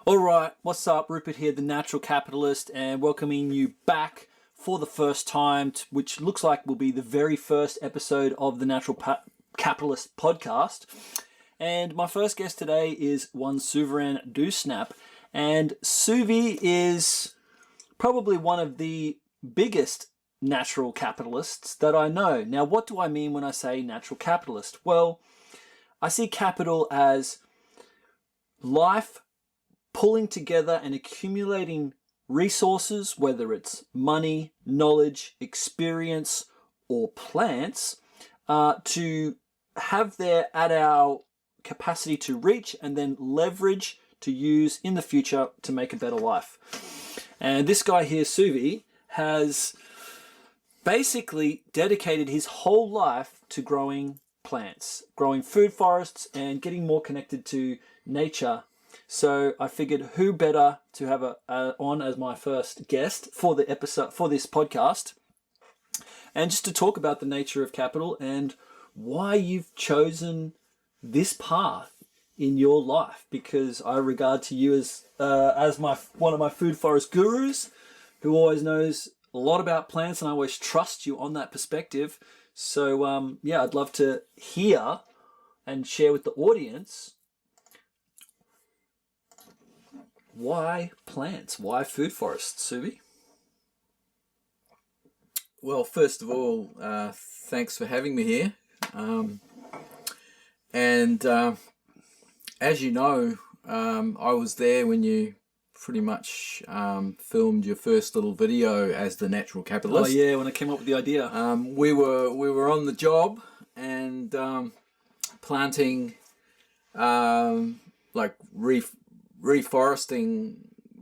All right, what's up? Rupert here, the Natural Capitalist, and welcoming you back for the first time, which looks like will be the very first episode of the Capitalist podcast. And my first guest today is one Suvi Dewsnap, and Suvi is probably one of the biggest natural capitalists that I know. Now, what do I mean when I say natural capitalist? Well, I see capital as life pulling together and accumulating resources, whether it's money, knowledge, experience, or plants, to have there at our capacity to reach and then leverage to use in the future to make a better life. And this guy here, Suvi, has basically dedicated his whole life to growing plants, growing food forests, and getting more connected to nature. So I figured who better to have on as my first guest for the episode, for this podcast, and just to talk about the nature of capital and why you've chosen this path in your life, because I regard to you as one of my food forest gurus who always knows a lot about plants, and I always trust you on that perspective. So yeah, I'd love to hear and share with the audience, why plants? Why food forests, Suvi? Well, first of all, thanks for having me here. As you know, I was there when you pretty much filmed your first little video as the natural capitalist. Oh yeah, when I came up with the idea. We were on the job and planting reforesting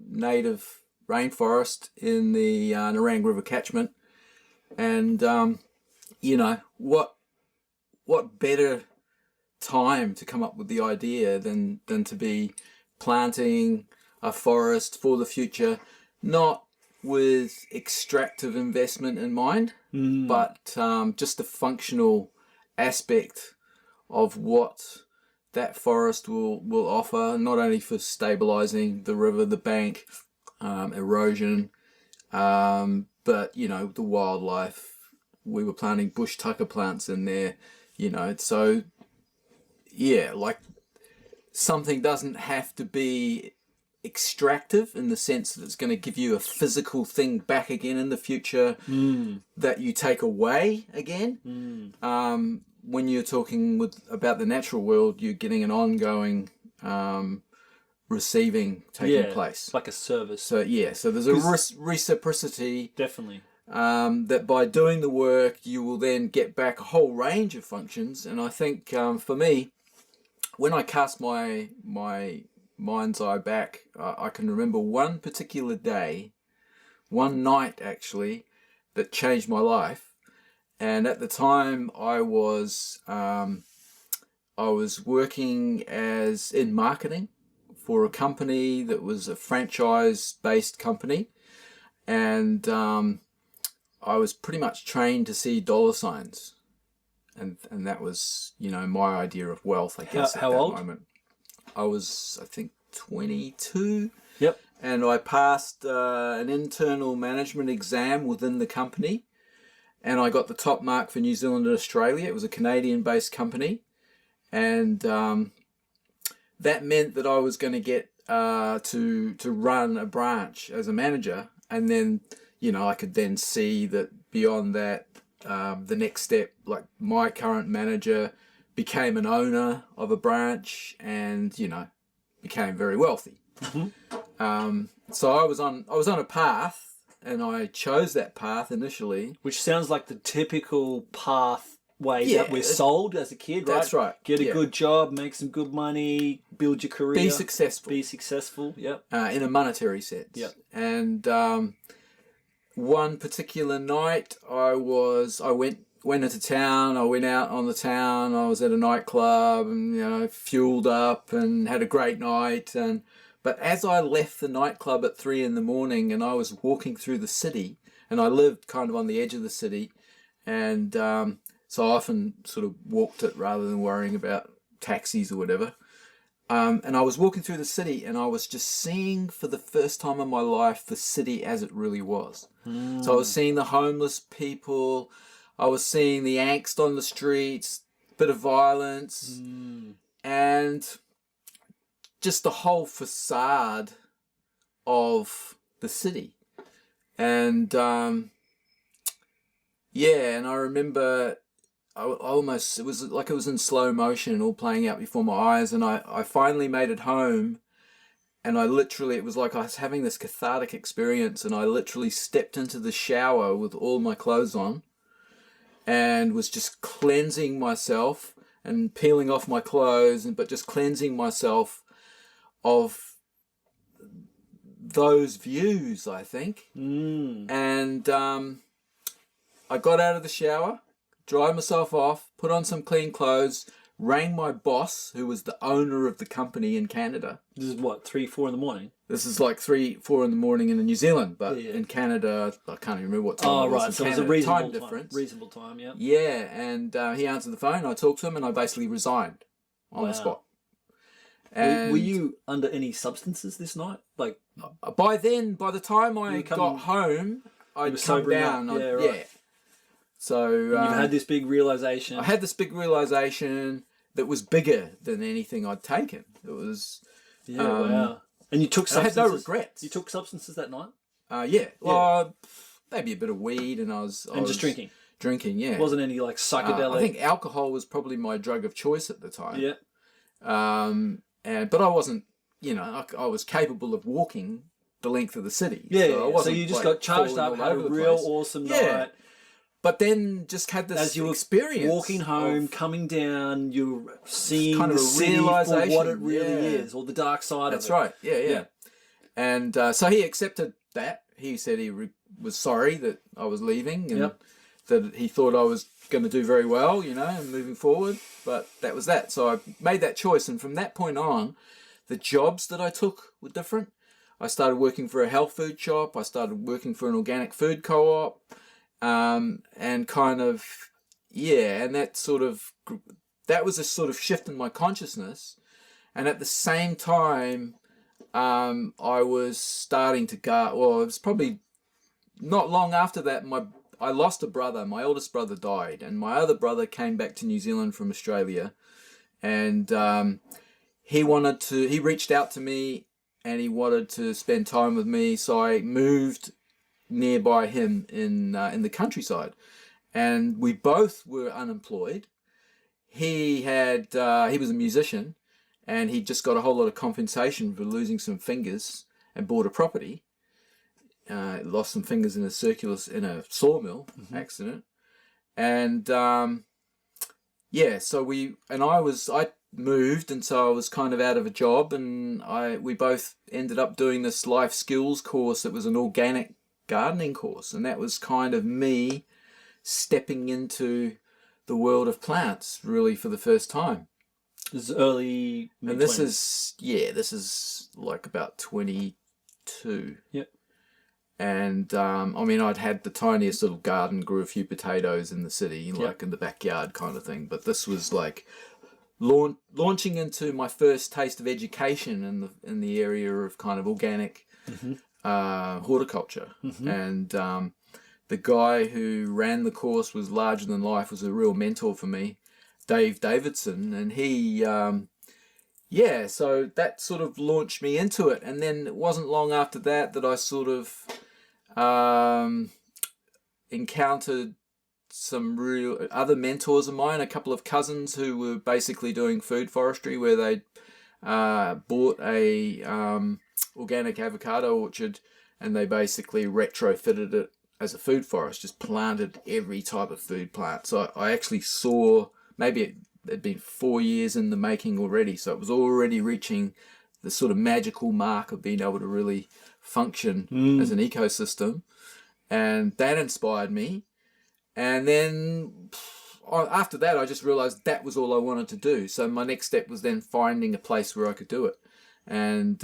native rainforest in the Nerang River catchment, and what better time to come up with the idea than to be planting a forest for the future, not with extractive investment in mind, but just the functional aspect of what that forest will offer, not only for stabilizing the river, the bank, erosion, but the wildlife. We were planting bush tucker plants in there, so yeah, like, something doesn't have to be extractive in the sense that it's going to give you a physical thing back again in the future that you take away again. When you're talking about the natural world, you're getting an ongoing receiving taking place, like a service. So yeah, so there's a reciprocity, definitely, that by doing the work you will then get back a whole range of functions. And I think for me, when I cast my mind's eye back, I can remember one particular day, one night actually, that changed my life. And at the time, I was working in marketing for a company that was a franchise-based company, and I was pretty much trained to see dollar signs, and that was my idea of wealth, I guess. How at that old? moment, I was, I think, 22. Yep. And I passed an internal management exam within the company. And I got the top mark for New Zealand and Australia. It was a Canadian-based company. And that meant that I was going to get to run a branch as a manager. And then, I could then see that beyond that, the next step, like my current manager became an owner of a branch and, became very wealthy. Mm-hmm. So I was on a path. And I chose that path initially. Which sounds like the typical pathway that we're sold as a kid, right? That's right. Get a good job, make some good money, build your career. Be successful, yep. In a monetary sense. Yep. And one particular night, I went into town. I went out on the town. I was at a nightclub and, fueled up and had a great night. But as I left the nightclub at 3 a.m, and I was walking through the city, and I lived kind of on the edge of the city, and so I often sort of walked it rather than worrying about taxis or whatever. And I was walking through the city, and I was just seeing for the first time in my life the city as it really was. So I was seeing the homeless people, I was seeing the angst on the streets, bit of violence, and just the whole facade of the city. And yeah, and I remember it was like it was in slow motion, all playing out before my eyes. And I finally made it home, and it was like I was having this cathartic experience, and I literally stepped into the shower with all my clothes on and was just cleansing myself and peeling off my clothes, but just cleansing myself of those views, I think. And I got out of the shower, dried myself off, put on some clean clothes, rang my boss, who was the owner of the company in Canada. This is what, 3, 4 in the morning? This is like 3, 4 in the morning in New Zealand, but in Canada, I can't even remember what time it was. Right, so Canada, it was a reasonable time difference. Reasonable time, yeah. Yeah, and he answered the phone, I talked to him, and I basically resigned on the spot. And were you under any substances this night? Like, by the time I got home, I'd come down. Right. So you've had this big realization. I had this big realization that was bigger than anything I'd taken. It was wow. And you took substances. I had no regrets. You took substances that night? Yeah. Well, maybe a bit of weed, and I was just drinking. Drinking, yeah. It wasn't any like psychedelic. I think alcohol was probably my drug of choice at the time. Yeah. But I wasn't, I was capable of walking the length of the city. Yeah. So you just got charged up, had a real awesome night. But then just had this experience. Walking home, coming down, you're seeing kind of the a city for realization, what it really is, or the dark side of it. That's right, yeah. And so he accepted that. He said he was sorry that I was leaving, and that he thought I was going to do very well, and moving forward. But that was that. So I made that choice, and from that point on, the jobs that I took were different. I started working for a health food shop. I started working for an organic food co-op. And kind of, and that was a sort of shift in my consciousness. And at the same time, I was starting to it was probably not long after that, I lost a brother. My oldest brother died, and my other brother came back to New Zealand from Australia, and he reached out to me, and he wanted to spend time with me, so I moved nearby him in the countryside, and we both were unemployed. He was a musician, and he just got a whole lot of compensation for losing some fingers and bought a property. Lost some fingers in a sawmill accident, and so I moved, and so I was kind of out of a job, and we both ended up doing this life skills course. It was an organic gardening course, and that was kind of me stepping into the world of plants really for the first time. This is early mid-20s. And this is like about 22. Yep. And I'd had the tiniest little garden, grew a few potatoes in the city, like in the backyard kind of thing, but this was like launching into my first taste of education in the area of kind of organic horticulture. And the guy who ran the course was larger than life, was a real mentor for me, Dave Davidson, and he so that sort of launched me into it. And then it wasn't long after that I sort of encountered some real other mentors of mine, a couple of cousins who were basically doing food forestry, where they bought a organic avocado orchard, and they basically retrofitted it as a food forest, just planted every type of food plant. So I actually saw, maybe it had been 4 years in the making already, so it was already reaching the sort of magical mark of being able to really function as an ecosystem. And that inspired me. And then after that, I just realized that was all I wanted to do. So my next step was then finding a place where I could do it. And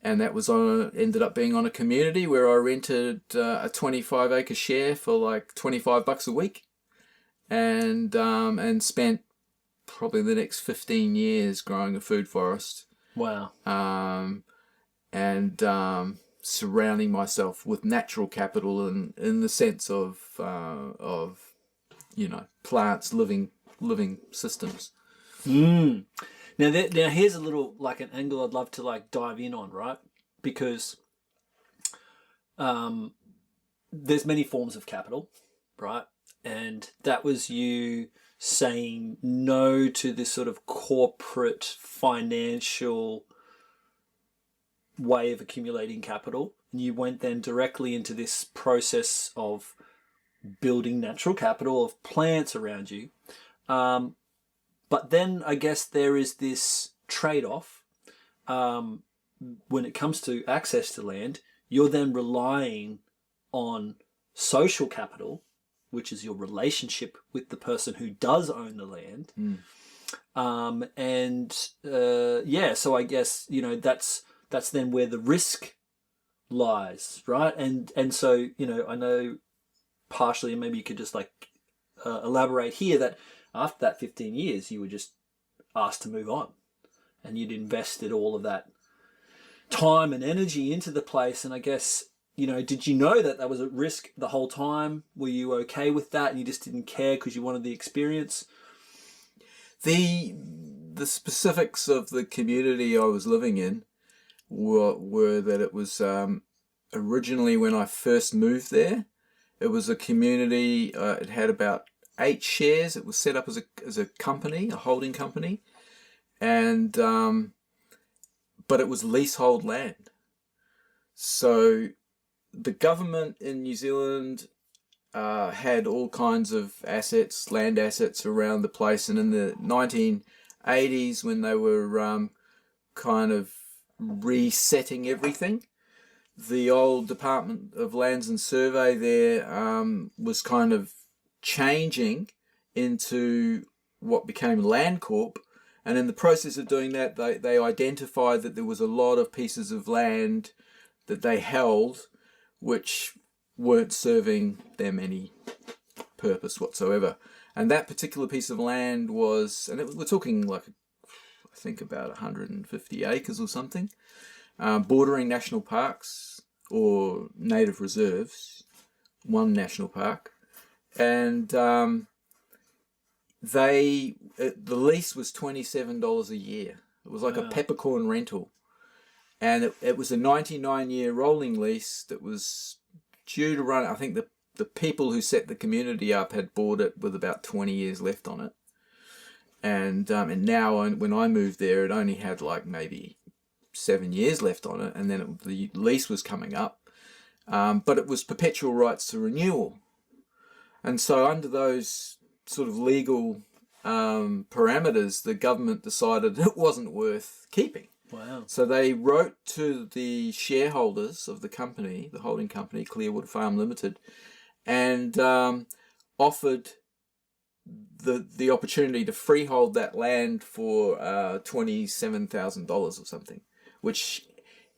that was ended up being on a community where I rented a 25-acre share for like $25 a week, and spent probably the next 15 years growing a food forest. Wow. And surrounding myself with natural capital in the sense of plants, living systems. Mm. Now here's a little like an angle I'd love to like dive in on, right? Because there's many forms of capital, right? And that was you saying no to this sort of corporate financial way of accumulating capital. And you went then directly into this process of building natural capital of plants around you. But then I guess there is this trade-off when it comes to access to land. You're then relying on social capital, which is your relationship with the person who does own the land. So I guess, that's then where the risk lies, right? And so, I know partially, and maybe you could just elaborate here, that after that 15 years, you were just asked to move on, and you'd invested all of that time and energy into the place. And I guess, did you know that was at risk the whole time? Were you okay with that, and you just didn't care because you wanted the experience? The specifics of the community I was living in were that it was originally, when I first moved there, it was a community. It had about 8 shares. It was set up as a company, a holding company, and but it was leasehold land. So the government in New Zealand had all kinds of assets, land assets around the place, and in the 1980s, when they were kind of resetting everything, the old Department of Lands and Survey there was kind of changing into what became Landcorp, and in the process of doing that, they identified that there was a lot of pieces of land that they held which weren't serving them any purpose whatsoever. And that particular piece of land was, and we're talking I think about 150 acres or something, bordering national parks or native reserves, one national park. And the lease was $27 a year. It was like a peppercorn rental. And it was a 99-year rolling lease that was due to run. I think the people who set the community up had bought it with about 20 years left on it. And now, when I moved there, it only had maybe 7 years left on it, and then the lease was coming up. But it was perpetual rights to renewal. And so under those sort of legal parameters, the government decided it wasn't worth keeping. Wow. So they wrote to the shareholders of the company, the holding company, Clearwater Farm Limited, and offered the opportunity to freehold that land for $27,000 or something, which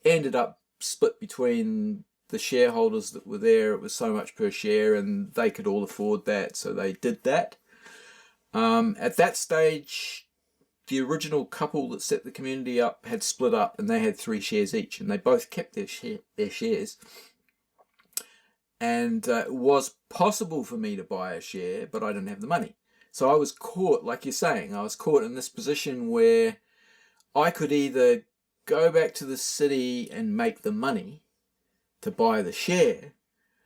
ended up split between the shareholders that were there. It was so much per share, and they could all afford that, so they did that. At that stage, the original couple that set the community up had split up, and they had 3 shares each, and they both kept their shares. And it was possible for me to buy a share, but I didn't have the money. So I was caught, like you're saying, I was caught in this position where I could either go back to the city and make the money to buy the share,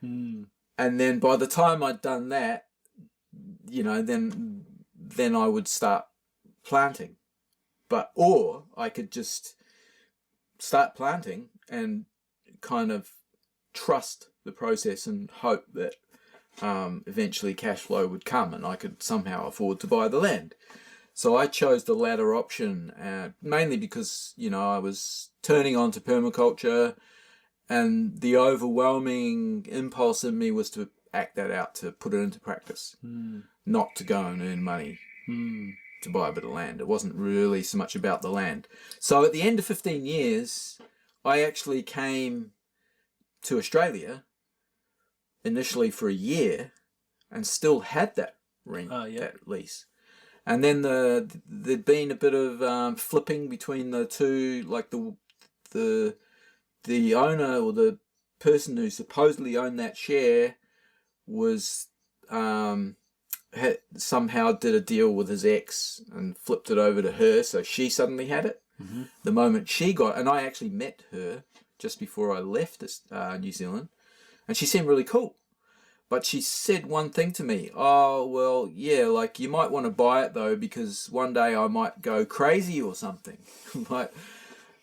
and then by the time I'd done that, then I would start planting. Or I could just start planting and kind of trust the process and hope that eventually cash flow would come and I could somehow afford to buy the land. So I chose the latter option, mainly because, I was turning on to permaculture, and the overwhelming impulse in me was to act that out, to put it into practice, not to go and earn money to buy a bit of land. It wasn't really so much about the land. So at the end of 15 years, I actually came to Australia initially for a year and still had that rent, that lease. And then there'd been a bit of flipping between the two, like the owner or the person who supposedly owned that share was somehow did a deal with his ex and flipped it over to her, so she suddenly had it. Mm-hmm. The moment she got, and I actually met her just before I left New Zealand, and she seemed really cool. But she said one thing to me, oh, well, yeah, like, you might want to buy it, though, because one day I might go crazy or something.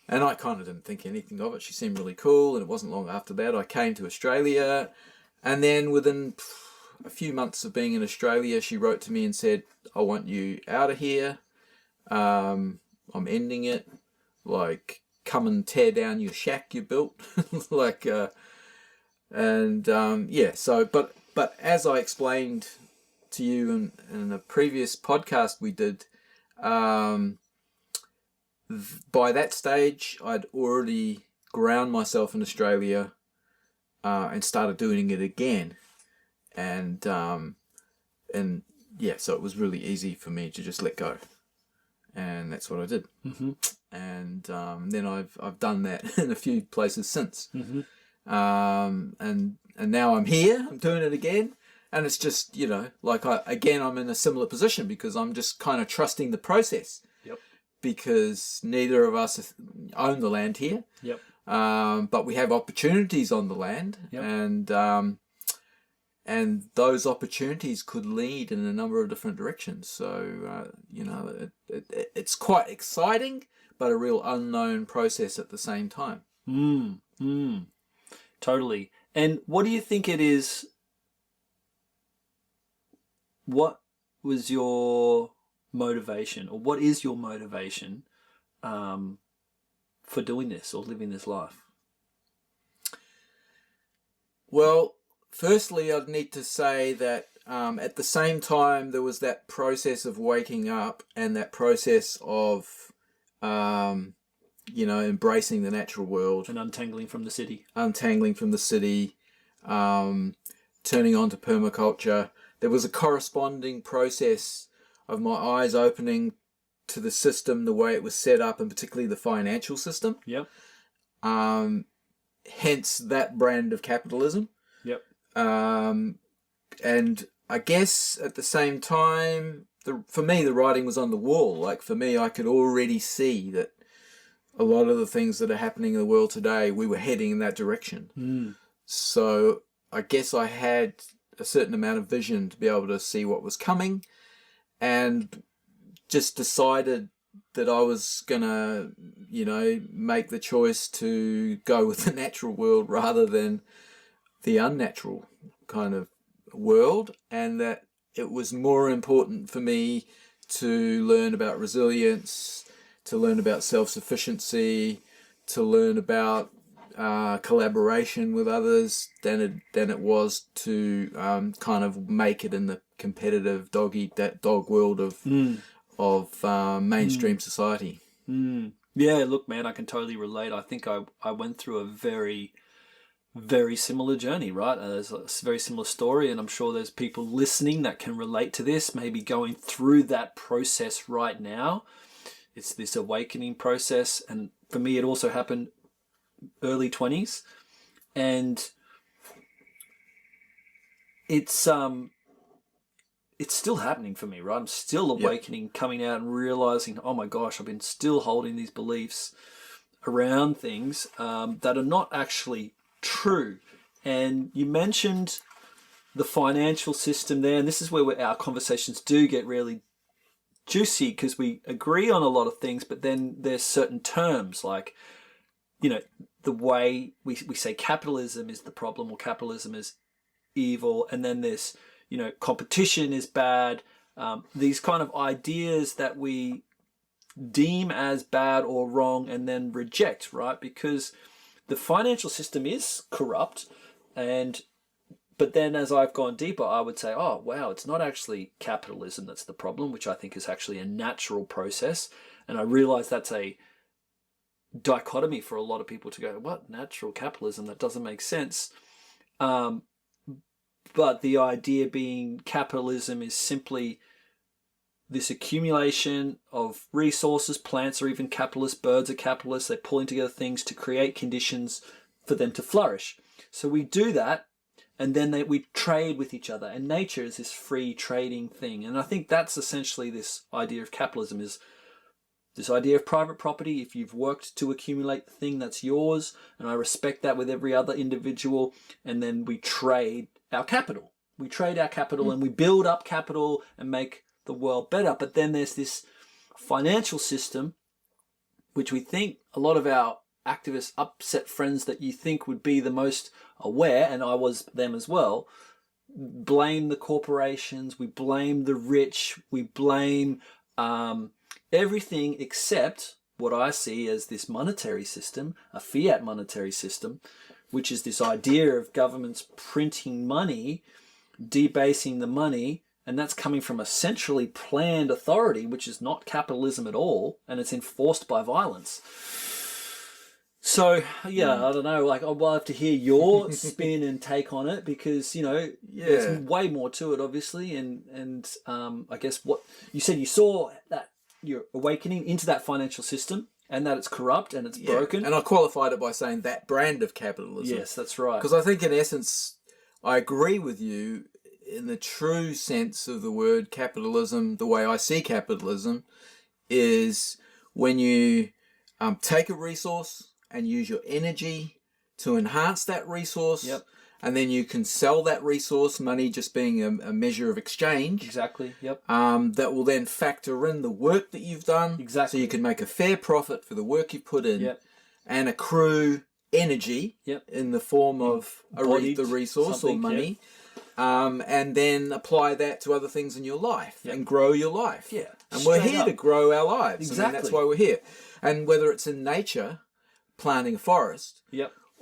And I kind of didn't think anything of it. She seemed really cool, and it wasn't long after that I came to Australia. And then within a few months of being in Australia, she wrote to me and said, I want you out of here. I'm ending it. Like, come and tear down your shack you built. Like, so, but as I explained to you in a previous podcast we did, by that stage, I'd already ground myself in Australia and started doing it again. And so it was really easy for me to just let go. And that's what I did. Mm-hmm. And then I've done that in a few places since. Mm-hmm. And now I'm here, I'm doing it again. And it's just, like I'm in a similar position because I'm just kind of trusting the process. Yep. Because neither of us own the land here. Yep. But we have opportunities on the land. Yep. And those opportunities could lead in a number of different directions. So, it's quite exciting, but a real unknown process at the same time. Totally. And what do you think it is? What was your motivation, or what is your motivation for doing this or living this life? Well, firstly, I'd need to say that at the same time there was that process of waking up and that process of embracing the natural world And untangling from the city. Turning on to permaculture. There was a corresponding process of my eyes opening to the system, the way it was set up, and particularly the financial system. Yep. Hence that brand of capitalism. Yep. And I guess at the same time, for me, the writing was on the wall. Like, for me, I could already see that a lot of the things that are happening in the world today, we were heading in that direction. So I guess I had a certain amount of vision to be able to see what was coming, and just decided that I was gonna, make the choice to go with the natural world rather than the unnatural kind of world, and that it was more important for me to learn about resilience, to learn about self-sufficiency, to learn about collaboration with others than it was to kind of make it in the competitive dog world of mainstream society. Yeah, look, man, I can totally relate. I think I went through a very, very similar journey, right? There's a very similar story, and I'm sure there's people listening that can relate to this, maybe going through that process right now. It's this awakening process, and for me, it also happened early 20s, and it's still happening for me, right? I'm still awakening, coming out and realizing, oh my gosh, I've been still holding these beliefs around things that are not actually true. And you mentioned the financial system there, and this is where our conversations do get really juicy, because we agree on a lot of things, but then there's certain terms like, the way we say capitalism is the problem, or capitalism is evil, and then there's, competition is bad. These kind of ideas that we deem as bad or wrong and then reject, right? Because the financial system is corrupt, but then as I've gone deeper, I would say, oh, wow, it's not actually capitalism that's the problem, which I think is actually a natural process. And I realize that's a dichotomy for a lot of people to go, what, natural capitalism? That doesn't make sense. But the idea being capitalism is simply this accumulation of resources. Plants are even capitalist, birds are capitalist. They're pulling together things to create conditions for them to flourish. So we do that, and then we trade with each other. And nature is this free trading thing. And I think that's essentially this idea of capitalism, is this idea of private property. If you've worked to accumulate the thing, that's yours. And I respect that with every other individual. And then we trade our capital. We trade our capital and we build up capital and make the world better. But then there's this financial system, which we think a lot of our activist upset friends that you think would be the most aware, and I was them as well, blame the corporations, we blame the rich, we blame everything except what I see as this monetary system, a fiat monetary system, which is this idea of governments printing money, debasing the money, and that's coming from a centrally planned authority, which is not capitalism at all, and it's enforced by violence. So, yeah, I don't know, like, I'll have to hear your spin and take on it, because, there's way more to it, obviously, and I guess what you said, you saw that you're awakening into that financial system, and that it's corrupt and it's broken. And I qualified it by saying that brand of capitalism. Yes, that's right. Because I think, in essence, I agree with you in the true sense of the word capitalism. The way I see capitalism is when you take a resource and use your energy to enhance that resource. Yep. And then you can sell that resource, money just being a measure of exchange. Exactly, yep. That will then factor in the work that you've done. Exactly. So you can make a fair profit for the work you've put in. Yep. And accrue energy in the form of the resource or money. And then apply that to other things in your life and grow your life. Yeah. And we're here to grow our lives. Exactly. I mean, that's why we're here. And whether it's in nature, planting a forest,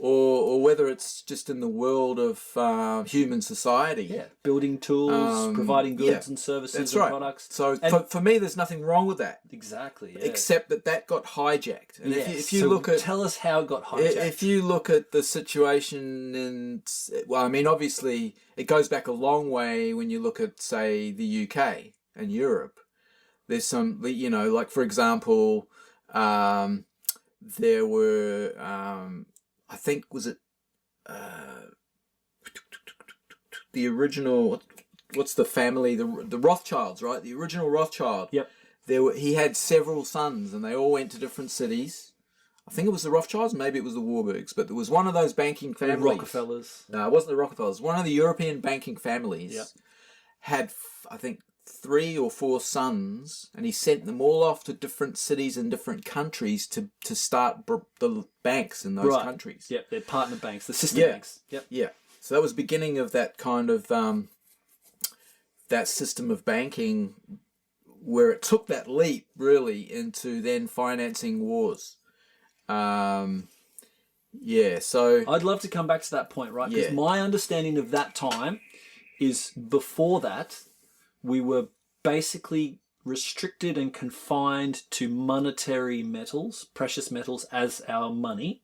or whether it's just in the world of human society. Building tools, providing goods and services and products. So for me, there's nothing wrong with that. Exactly. Yeah. Except that got hijacked. And if you look at... Tell us how it got hijacked. If you look at the situation in... Well, I mean, obviously, it goes back a long way when you look at, say, the UK and Europe. There's some, like, for example... there were, I think, was it the original? What's the family? The Rothschilds, right? The original Rothschild. Yep. He had several sons, and they all went to different cities. I think it was the Rothschilds, maybe it was the Warburgs, but there was one of those banking families. The Rockefellers. No, it wasn't the Rockefellers. One of the European banking families had, I think, 3 or 4 sons, and he sent them all off to different cities and different countries to start the banks in those countries. Yep, they're partner banks, the sister banks. Yep. Yeah. So that was the beginning of that kind of that system of banking, where it took that leap really into then financing wars. So I'd love to come back to that point, right? Because my understanding of that time is before that, we were basically restricted and confined to monetary metals, precious metals, as our money,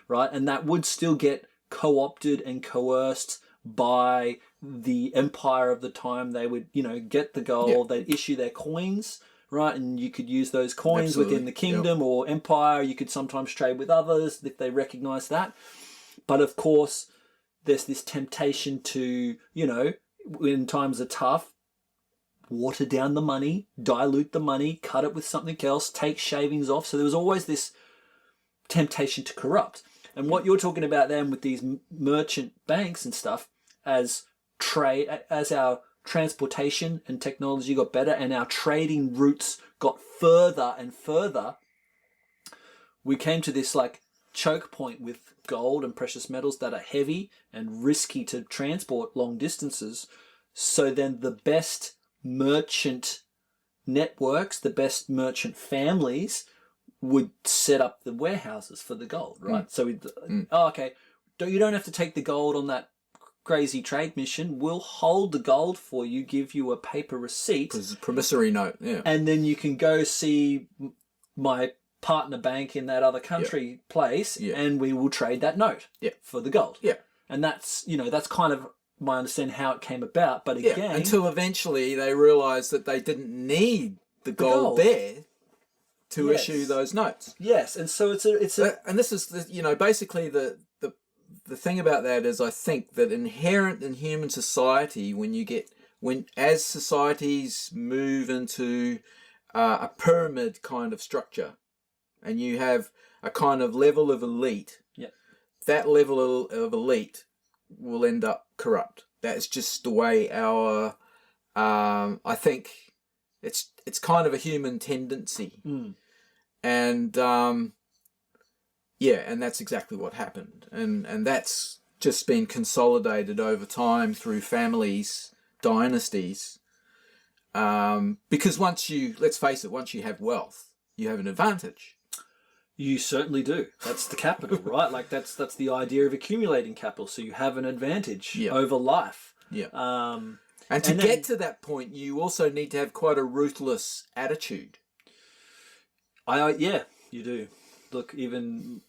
right? And that would still get co-opted and coerced by the empire of the time. They would, get the gold, they'd issue their coins, right? And you could use those coins within the kingdom or empire. You could sometimes trade with others if they recognize that. But of course, there's this temptation to, when times are tough, water down the money, dilute the money, cut it with something else, take shavings off. So there was always this temptation to corrupt. And what you're talking about then with these merchant banks and stuff, as our transportation and technology got better and our trading routes got further and further, we came to this like choke point with gold and precious metals that are heavy and risky to transport long distances. So then the best merchant networks, the best merchant families would set up the warehouses for the gold, right? So, you don't have to take the gold on that crazy trade mission. We'll hold the gold for you, give you a paper receipt. Promissory note, And then you can go see my partner bank in that other country place, and we will trade that note for the gold. Yeah. And that's, that's kind of my understanding how it came about. But Yeah, again, until eventually they realised that they didn't need the gold there to issue those notes. Yes, and so it's a And this is basically the thing about that is, I think that inherent in human society, as societies move into a pyramid kind of structure, and you have a kind of level of elite, that level of elite will end up corrupt. That's just the way our I think it's kind of a human tendency. And and that's exactly what happened, and that's just been consolidated over time through families, dynasties, because let's face it, once you have wealth, you have an advantage. You certainly do. That's the capital, right? Like that's the idea of accumulating capital. So you have an advantage over life. And to get to that point, you also need to have quite a ruthless attitude. You do. Look, even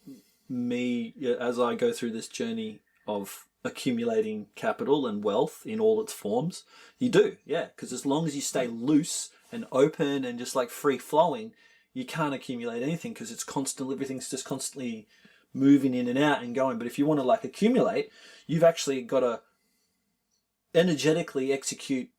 me, as I go through this journey of accumulating capital and wealth in all its forms, you do, because as long as you stay loose and open and just like free flowing, you can't accumulate anything because everything's just constantly moving in and out and going. But if you want to like accumulate, you've actually got to energetically execute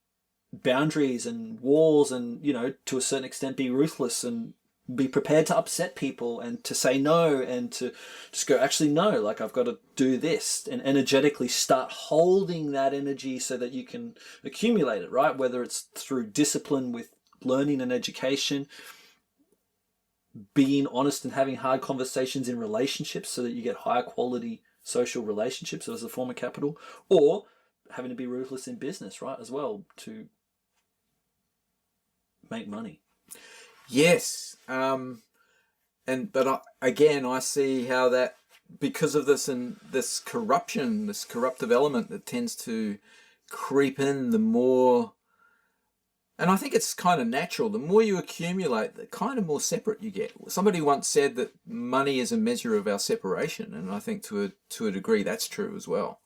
boundaries and walls and, to a certain extent be ruthless and be prepared to upset people and to say no and to just go, actually, no, like I've got to do this, and energetically start holding that energy so that you can accumulate it, right? Whether it's through discipline with learning and education, being honest and having hard conversations in relationships so that you get higher quality social relationships as a form of capital, or having to be ruthless in business, right, as well, to make money. Yes. But I see how that, because of this corruption, this corruptive element that tends to creep in, the more, and I think it's kind of natural, the more you accumulate, the kind of more separate you get. Somebody once said that money is a measure of our separation, and I think to a degree that's true as well.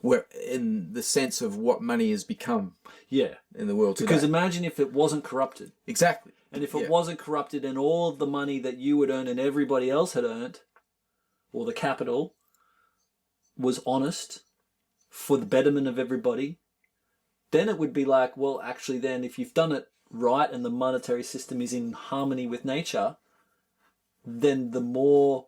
Where in the sense of what money has become in the world today. Because imagine if it wasn't corrupted. Exactly. And if it wasn't corrupted and all of the money that you would earn and everybody else had earned, or the capital, was honest for the betterment of everybody, then it would be like, well, actually then if you've done it right and the monetary system is in harmony with nature, then the more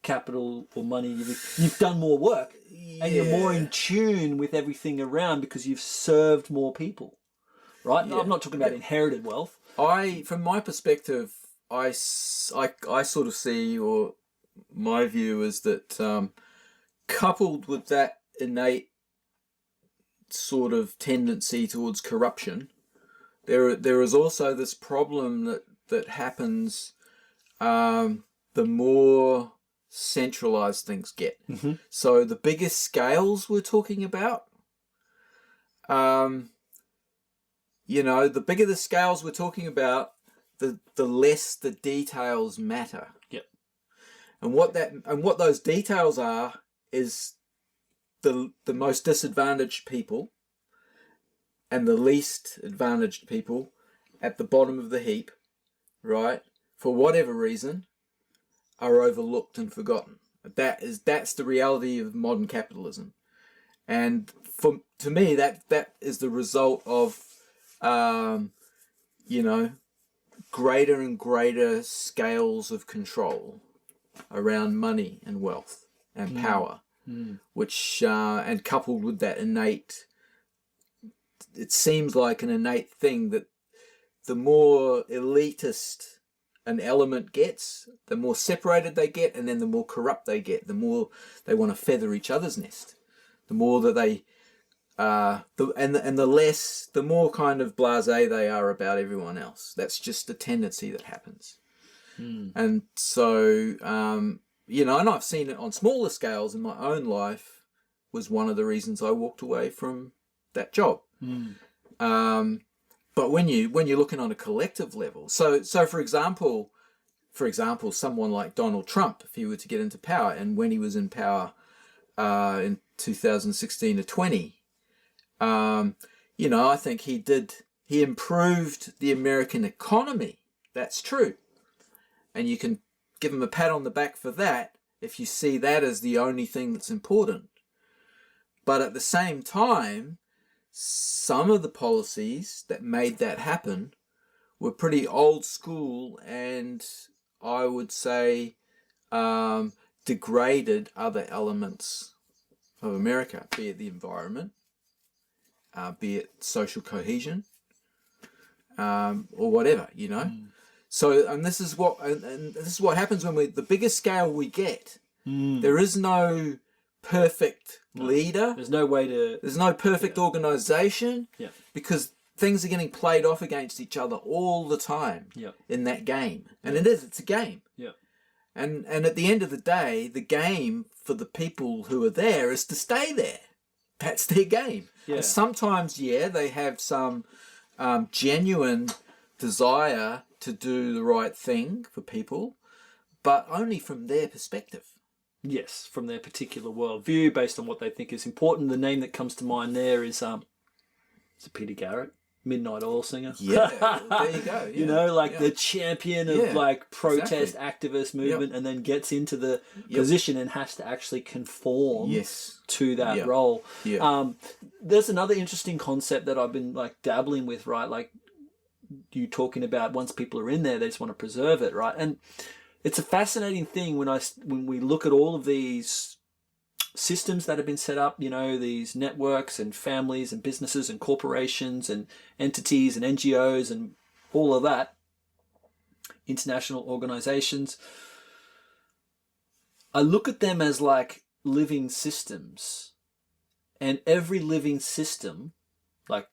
capital or money you've done more work and you're more in tune with everything around because you've served more people, right? No, I'm not talking about inherited wealth. From my perspective, I sort of see, or my view is that coupled with that innate sort of tendency towards corruption, there is also this problem that happens the more centralized things get. Mm-hmm. So the bigger scales we're talking about, the bigger the scales we're talking about, the less the details matter. Yep. And what those details are is the most disadvantaged people and the least advantaged people at the bottom of the heap, right? For whatever reason, are overlooked and forgotten. That's the reality of modern capitalism, and to me that is the result of greater and greater scales of control around money and wealth and power, which and coupled with that innate, it seems like an innate thing that the more elitist an element gets, the more separated they get, and then the more corrupt they get, the more they want to feather each other's nest, the more that they the more kind of blasé they are about everyone else. That's just the tendency that happens. And so and I've seen it on smaller scales in my own life, was one of the reasons I walked away from that job. But when you're looking on a collective level, so for example, someone like Donald Trump, if he were to get into power, and when he was in power in 2016 to 20, You know, I think he improved the American economy. That's true. And you can give him a pat on the back for that if you see that as the only thing that's important. But at the same time, some of the policies that made that happen were pretty old school and I would say degraded other elements of America, be it the environment, be it social cohesion, or whatever, you know. So, and this is what happens when the bigger scale we get. There is no perfect leader. There's no way to. There's no perfect organization. Yeah. Because things are getting played off against each other all the time. Yeah. In that game, and it's a game. Yeah. And at the end of the day, the game for the people who are there is to stay there. That's their game. Yeah. And sometimes, they have some genuine desire to do the right thing for people, but only from their perspective. Yes, from their particular worldview, based on what they think is important. The name that comes to mind there is Peter Garrett, Midnight Oil Singer. Yeah, there you go. Yeah. You know, like the champion of like protest activist movement, Yep. and then gets into the position and has to actually conform to that role. Yeah. There's another interesting concept that I've been like dabbling with, right? Like you talking about once people are in there, they just want to preserve it, right? And it's a fascinating thing when we look at all of these systems that have been set up, you know, these networks and families and businesses and corporations and entities and NGOs and all of that, international organizations. I look at them as like living systems, and every living system, like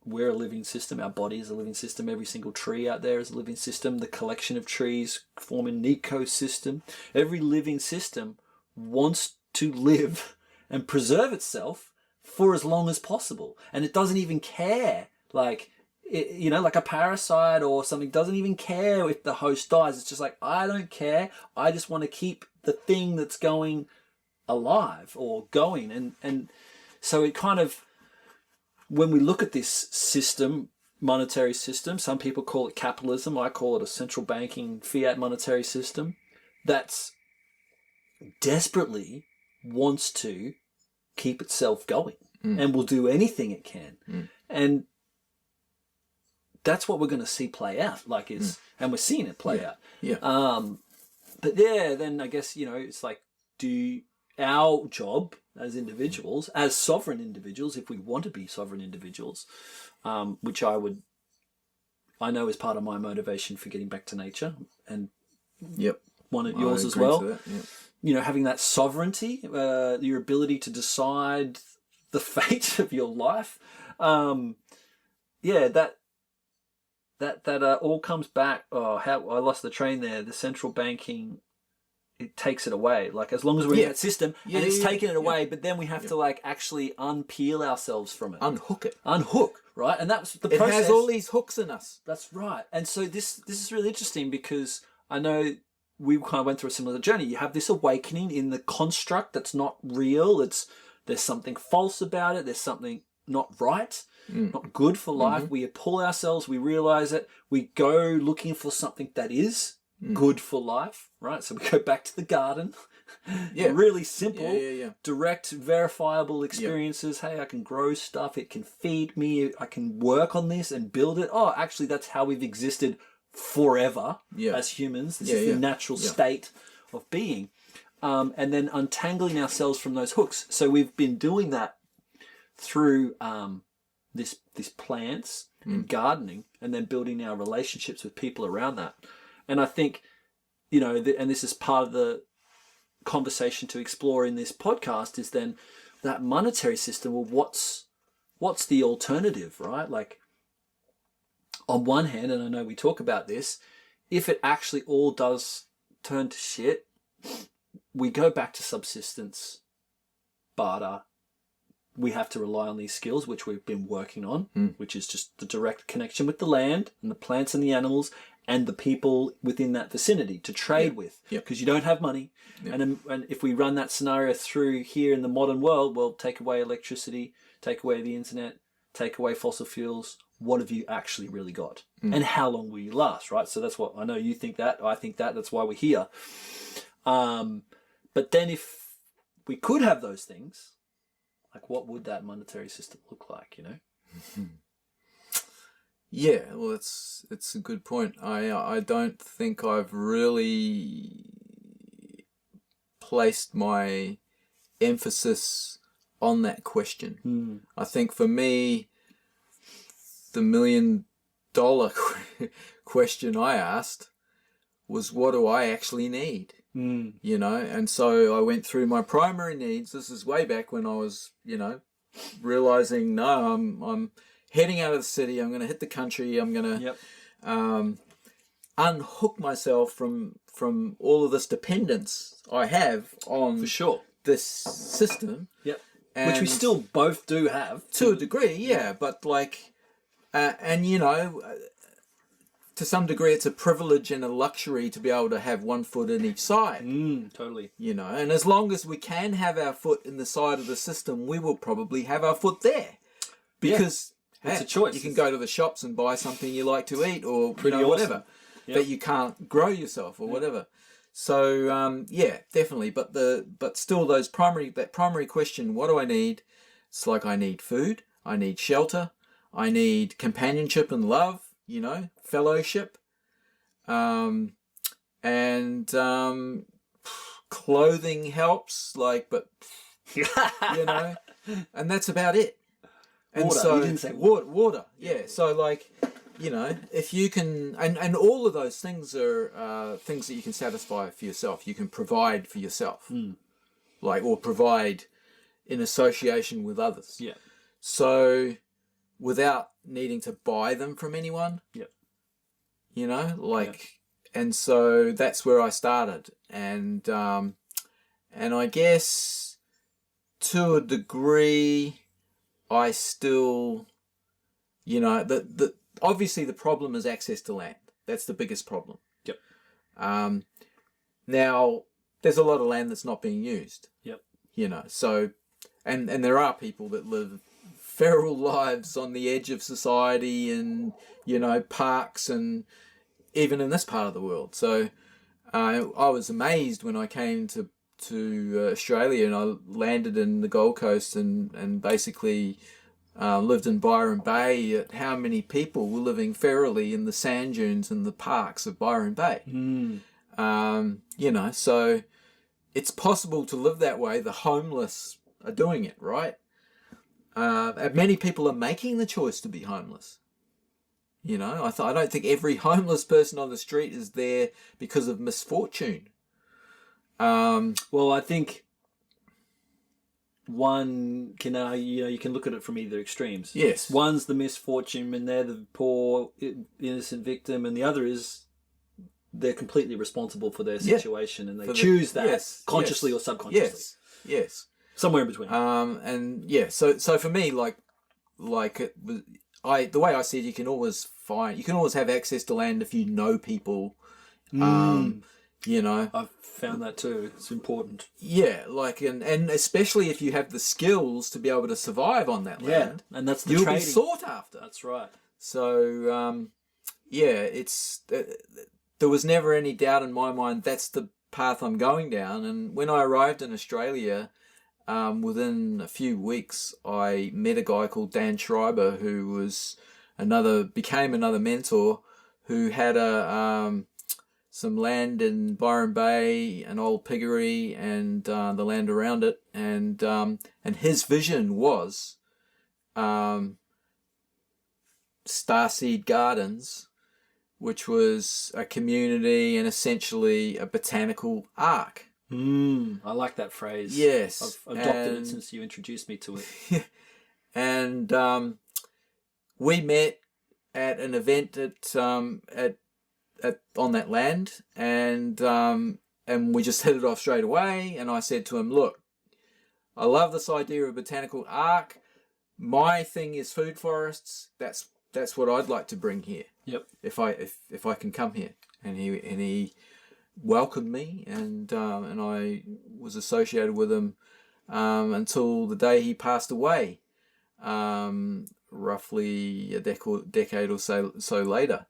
we're a living system, our body is a living system, every single tree out there is a living system, the collection of trees form an ecosystem. Every living system wants to live and preserve itself for as long as possible, and it doesn't even care, like you know, like a parasite or something doesn't even care if the host dies. It's just like, I don't care, I just want to keep the thing that's going alive or going. And so it kind of, when we look at this system, monetary system, some people call it capitalism, I call it a central banking fiat monetary system that's desperately wants to keep itself going and will do anything it can. And that's what we're going to see play out, like it's, and we're seeing it play out. But then I guess, you know, it's like, our job as individuals, as sovereign individuals, if we want to be sovereign individuals, which I know is part of my motivation for getting back to nature, and one of yours as well. You know, having that sovereignty, your ability to decide the fate of your life. That all comes back. Oh, how I lost the train there. The central banking, it takes it away. Like as long as we're in that system, and it's taking it away, but then we have to like actually unpeel ourselves from it, unhook, right? And that's the process. It has all these hooks in us. That's right. And so this is really interesting because I know we kind of went through a similar journey. You have this awakening in the construct that's not real. There's something false about it. There's something not right, not good for life. We pull ourselves, we realize it. We go looking for something that is good for life, right? So we go back to the garden. Really simple, direct, verifiable experiences. Hey, I can grow stuff. It can feed me. I can work on this and build it. Oh, actually, that's how we've existed forever as humans. This is the natural state of being. And then untangling ourselves from those hooks. So we've been doing that through this plants and gardening, and then building our relationships with people around that. And I think, you know, and this is part of the conversation to explore in this podcast, is then that monetary system. Well, what's the alternative, right? Like, on one hand, and I know we talk about this, if it actually all does turn to shit, we go back to subsistence, barter. We have to rely on these skills, which we've been working on, which is just the direct connection with the land and the plants and the animals, and the people within that vicinity to trade with, because you don't have money. And if we run that scenario through here in the modern world, well, take away electricity, take away the internet, take away fossil fuels, what have you actually really got? And how long will you last, right? So that's what I know you think that, I think that, that's why we're here. But then if we could have those things, like what would that monetary system look like, you know? Yeah, well, it's a good point. I don't think I've really placed my emphasis on that question. I think for me, the $1 million question I asked was, what do I actually need? You know, and so I went through my primary needs. This is way back when I was, you know, realizing, no, I'm heading out of the city. I'm going to hit the country. I'm going to unhook myself from all of this dependence I have on For sure. this system. Which we still both do have. To a degree, yeah. But like, and you know, to some degree it's a privilege and a luxury to be able to have one foot in each side. Totally. You know, and as long as we can have our foot in the side of the system, we will probably have our foot there. Because it's a choice. You can go to the shops and buy something you like to eat, or Pretty you know, awesome. whatever. But you can't grow yourself or whatever. So yeah, definitely. But still, that primary question: what do I need? It's like I need food, I need shelter, I need companionship and love. You know, fellowship, and clothing helps. Like, but you know, and that's about it. And water. so You didn't say water. Yeah. So like, you know, if you can, and all of those things are things that you can satisfy for yourself. You can provide for yourself, like, or provide in association with others. Yeah. So without needing to buy them from anyone. You know, like, and so that's where I started. And I guess to a degree, I still, you know, the obviously the problem is access to land. That's the biggest problem. Now, there's a lot of land that's not being used. You know, so, and there are people that live feral lives on the edge of society and, you know, parks, and even in this part of the world. So I was amazed when I came to Australia and I landed in the Gold Coast and basically lived in Byron Bay, at how many people were living ferally in the sand dunes and the parks of Byron Bay. You know, so it's possible to live that way. The homeless are doing it, right? Many people are making the choice to be homeless. You know, I don't think every homeless person on the street is there because of misfortune. Well, I think one can, you know, you can look at it from either extremes. Yes. One's the misfortune and they're the poor, innocent victim, and the other is they're completely responsible for their situation and they choose that consciously or subconsciously. Yes. Somewhere in between. And yeah, so for me, like it was, the way I see it, you can always have access to land if you know people. You know, I've found that too. It's important. Yeah, like, and especially if you have the skills to be able to survive on that land. And that's the you'll trading. be sought after. That's right. So yeah, it's there was never any doubt in my mind that's the path I'm going down. And when I arrived in Australia, within a few weeks, I met a guy called Dan Schreiber, who was became another mentor, who had some land in Byron Bay, an old piggery, and the land around it, and his vision was Starseed Gardens, which was a community and essentially a botanical ark. I like that phrase. Yes. I've adopted it since you introduced me to it. And we met at an event on that land, and we just hit it off straight away. And I said to him, "Look, I love this idea of botanical ark. My thing is food forests. That's what I'd like to bring here." Yep. if I can come here. And he welcomed me, and I was associated with him until the day he passed away, roughly a decade or so later.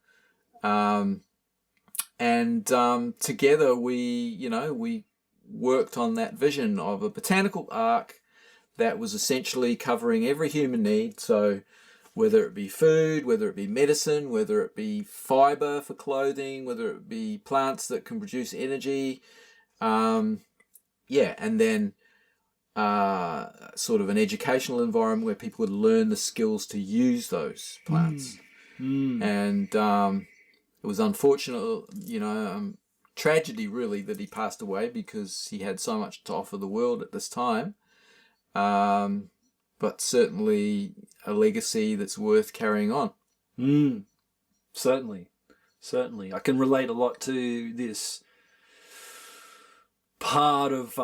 Together we worked on that vision of a botanical ark that was essentially covering every human need. So whether it be food, whether it be medicine, whether it be fiber for clothing, whether it be plants that can produce energy, and then sort of an educational environment where people would learn the skills to use those plants. And it was unfortunate, tragedy really that he passed away, because he had so much to offer the world at this time. But certainly a legacy that's worth carrying on. Certainly. I can relate a lot to this part of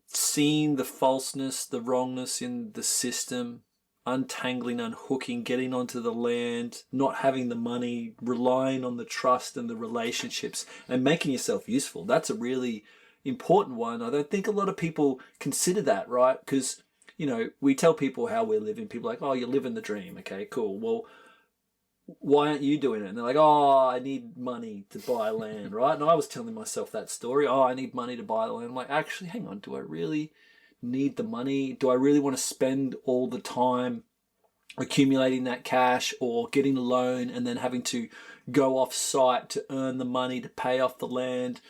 seeing the falseness, the wrongness in the system, untangling, unhooking, getting onto the land, not having the money, relying on the trust and the relationships, and making yourself useful. That's a really important one. I don't think a lot of people consider that, right? Because, we tell people how we're living. People are like, oh, you're living the dream. Okay, cool. Well, why aren't you doing it? And they're like, oh, I need money to buy land, right? And I was telling myself that story. Oh, I need money to buy land. I'm like, actually, hang on. Do I really need the money? Do I really want to spend all the time accumulating that cash or getting a loan and then having to go off site to earn the money to pay off the land?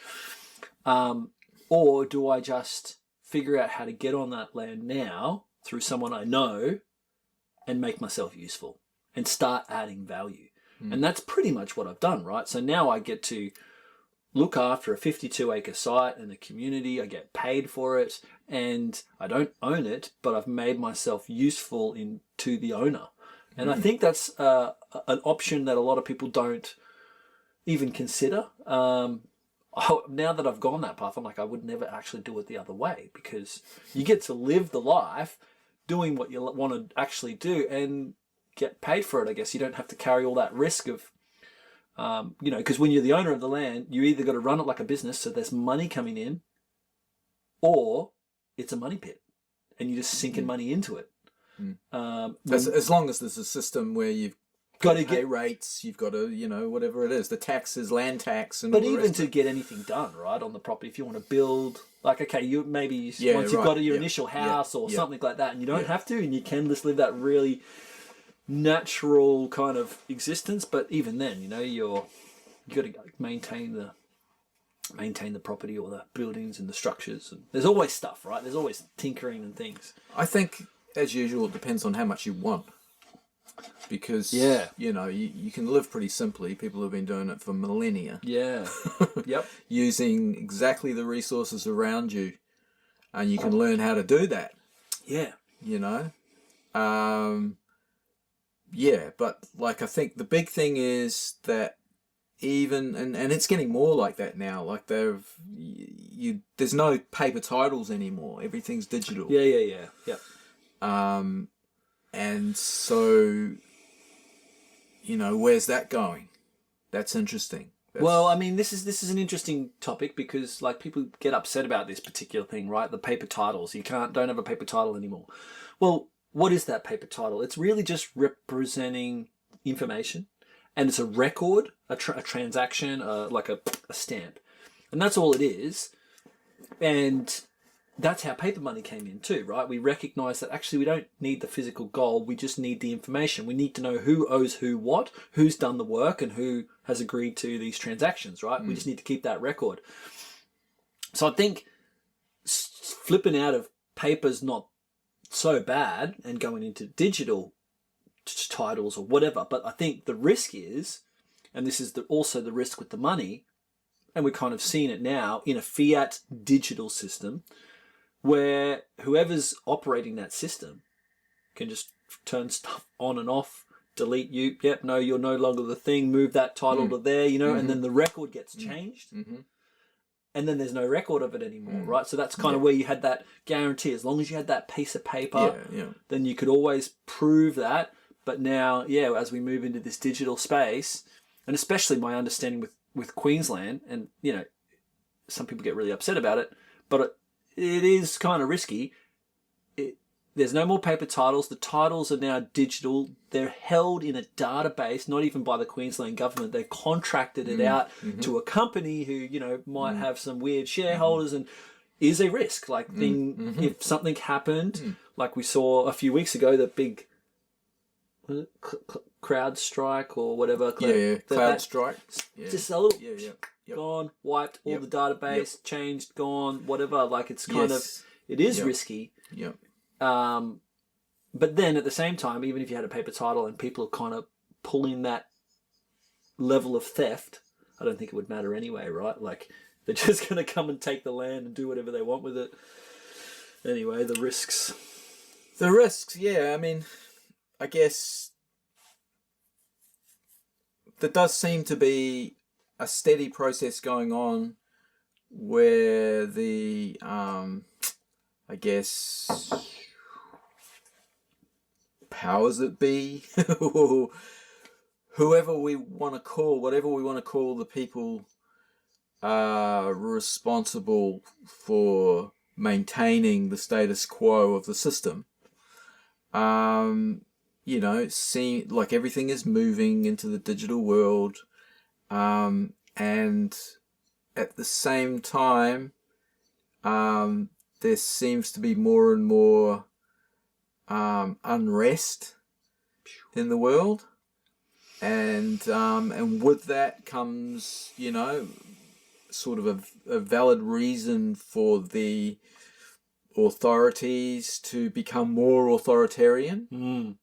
Or do I just figure out how to get on that land now through someone I know and make myself useful and start adding value? And that's pretty much what I've done, right? So now I get to look after a 52-acre site and a community. I get paid for it, and I don't own it, but I've made myself useful to the owner. And I think that's an option that a lot of people don't even consider. Now that I've gone that path, I'm like, I would never actually do it the other way, because you get to live the life doing what you want to actually do and get paid for it. I guess you don't have to carry all that risk of, because when you're the owner of the land, you either got to run it like a business, so there's money coming in, or it's a money pit and you're just sinking money into it. As long as there's a system where you've got to get rates, you've got to, whatever it is, the taxes, land tax, and but even to get anything done, right, on the property, if you want to build, like, okay, once you've got your initial house or something like that, and you don't have to, and you can just live that really natural kind of existence. But even then, you got to maintain the property or the buildings and the structures, and there's always stuff, right? There's always tinkering and things. I think, as usual, it depends on how much you want. Because, you can live pretty simply. People have been doing it for millennia. Yeah. Yep. Using exactly the resources around you. And you can learn how to do that. Yeah. But, I think the big thing is that even, and it's getting more like that now, like there's no paper titles anymore. Everything's digital. Yeah. Yep. And so, where's that going? That's interesting. Well, I mean, this is an interesting topic, because people get upset about this particular thing, right? The paper titles. You don't have a paper title anymore. Well, what is that paper title? It's really just representing information, and it's a record, a transaction, like a stamp, and that's all it is. And that's how paper money came in too, right? We recognize that actually we don't need the physical gold, we just need the information. We need to know who owes who what, who's done the work, and who has agreed to these transactions, right? We just need to keep that record. So I think flipping out of paper's not so bad and going into digital titles or whatever, but I think the risk is, and this is also the risk with the money, and we're kind of seeing it now in a fiat digital system, where whoever's operating that system can just turn stuff on and off, delete you. Yep, no, you're no longer the thing. Move that title to there, and then the record gets changed. And then there's no record of it anymore, right? So that's kind of where you had that guarantee. As long as you had that piece of paper, then you could always prove that. But now, yeah, as we move into this digital space, and especially my understanding with Queensland, and, some people get really upset about it, but it is kind of risky. There's no more paper titles. The titles are now digital. They're held in a database, not even by the Queensland government. They contracted it out to a company who, might have some weird shareholders and is a risk. Like, if something happened, like we saw a few weeks ago, the big crowd strike or whatever. Cloud strike. Just a little gone, wiped, all the database, changed, gone, whatever. Like, it's kind of, it is risky. Yep. But then at the same time, even if you had a paper title and people are kind of pulling that level of theft, I don't think it would matter anyway, right? Like, they're just going to come and take the land and do whatever they want with it. Anyway, the risks. The risks, yeah. I mean, I guess there does seem to be a steady process going on where the, I guess, powers that be, whoever we want to call, whatever we want to call the people responsible for maintaining the status quo of the system, seem like everything is moving into the digital world, and at the same time, there seems to be more and more unrest in the world, and with that comes, sort of a valid reason for the authorities to become more authoritarian.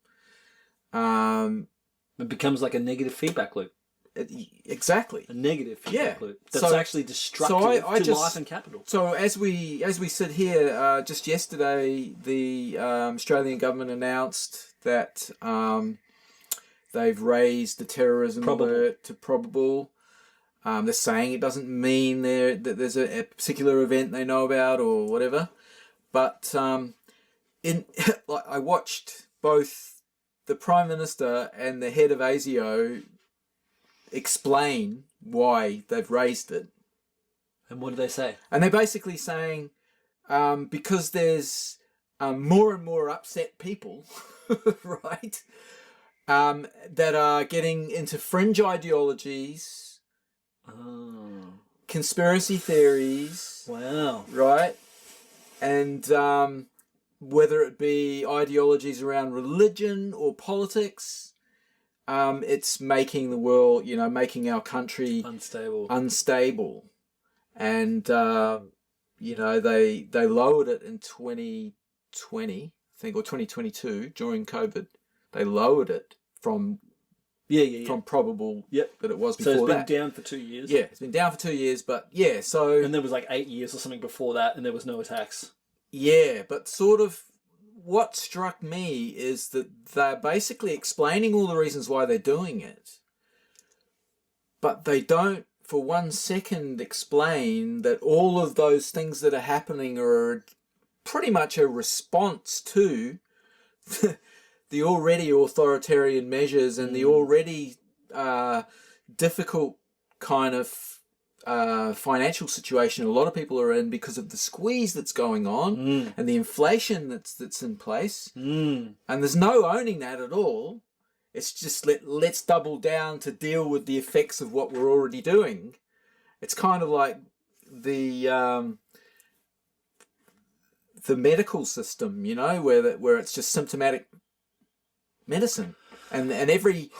It becomes like a negative feedback loop. Exactly. A negative feedback loop. That's actually destructive to life and capital. So as we sit here, just yesterday, the Australian government announced that they've raised the terrorism alert to probable. They're saying it doesn't mean that there's a particular event they know about or whatever. But I watched both the Prime Minister and the head of ASIO explain why they've raised it. And what do they say? And they're basically saying, because there's more and more upset people, right, that are getting into fringe ideologies, conspiracy theories, wow, right, and whether it be ideologies around religion or politics, it's making the world, making our country unstable. And, they lowered it in 2020, I think, or 2022 during COVID. They lowered it from probable that it was before that. So it's been down for 2 years? Yeah, it's been down for 2 years, but yeah, so... And there was like 8 years or something before that, and there was no attacks. Yeah, but sort of what struck me is that they're basically explaining all the reasons why they're doing it, but they don't for 1 second explain that all of those things that are happening are pretty much a response to the already authoritarian measures and the already difficult kind of financial situation a lot of people are in because of the squeeze that's going on and the inflation that's in place. And there's no owning that at all. It's just let's double down to deal with the effects of what we're already doing. It's kind of like the medical system, where it's just symptomatic medicine. And every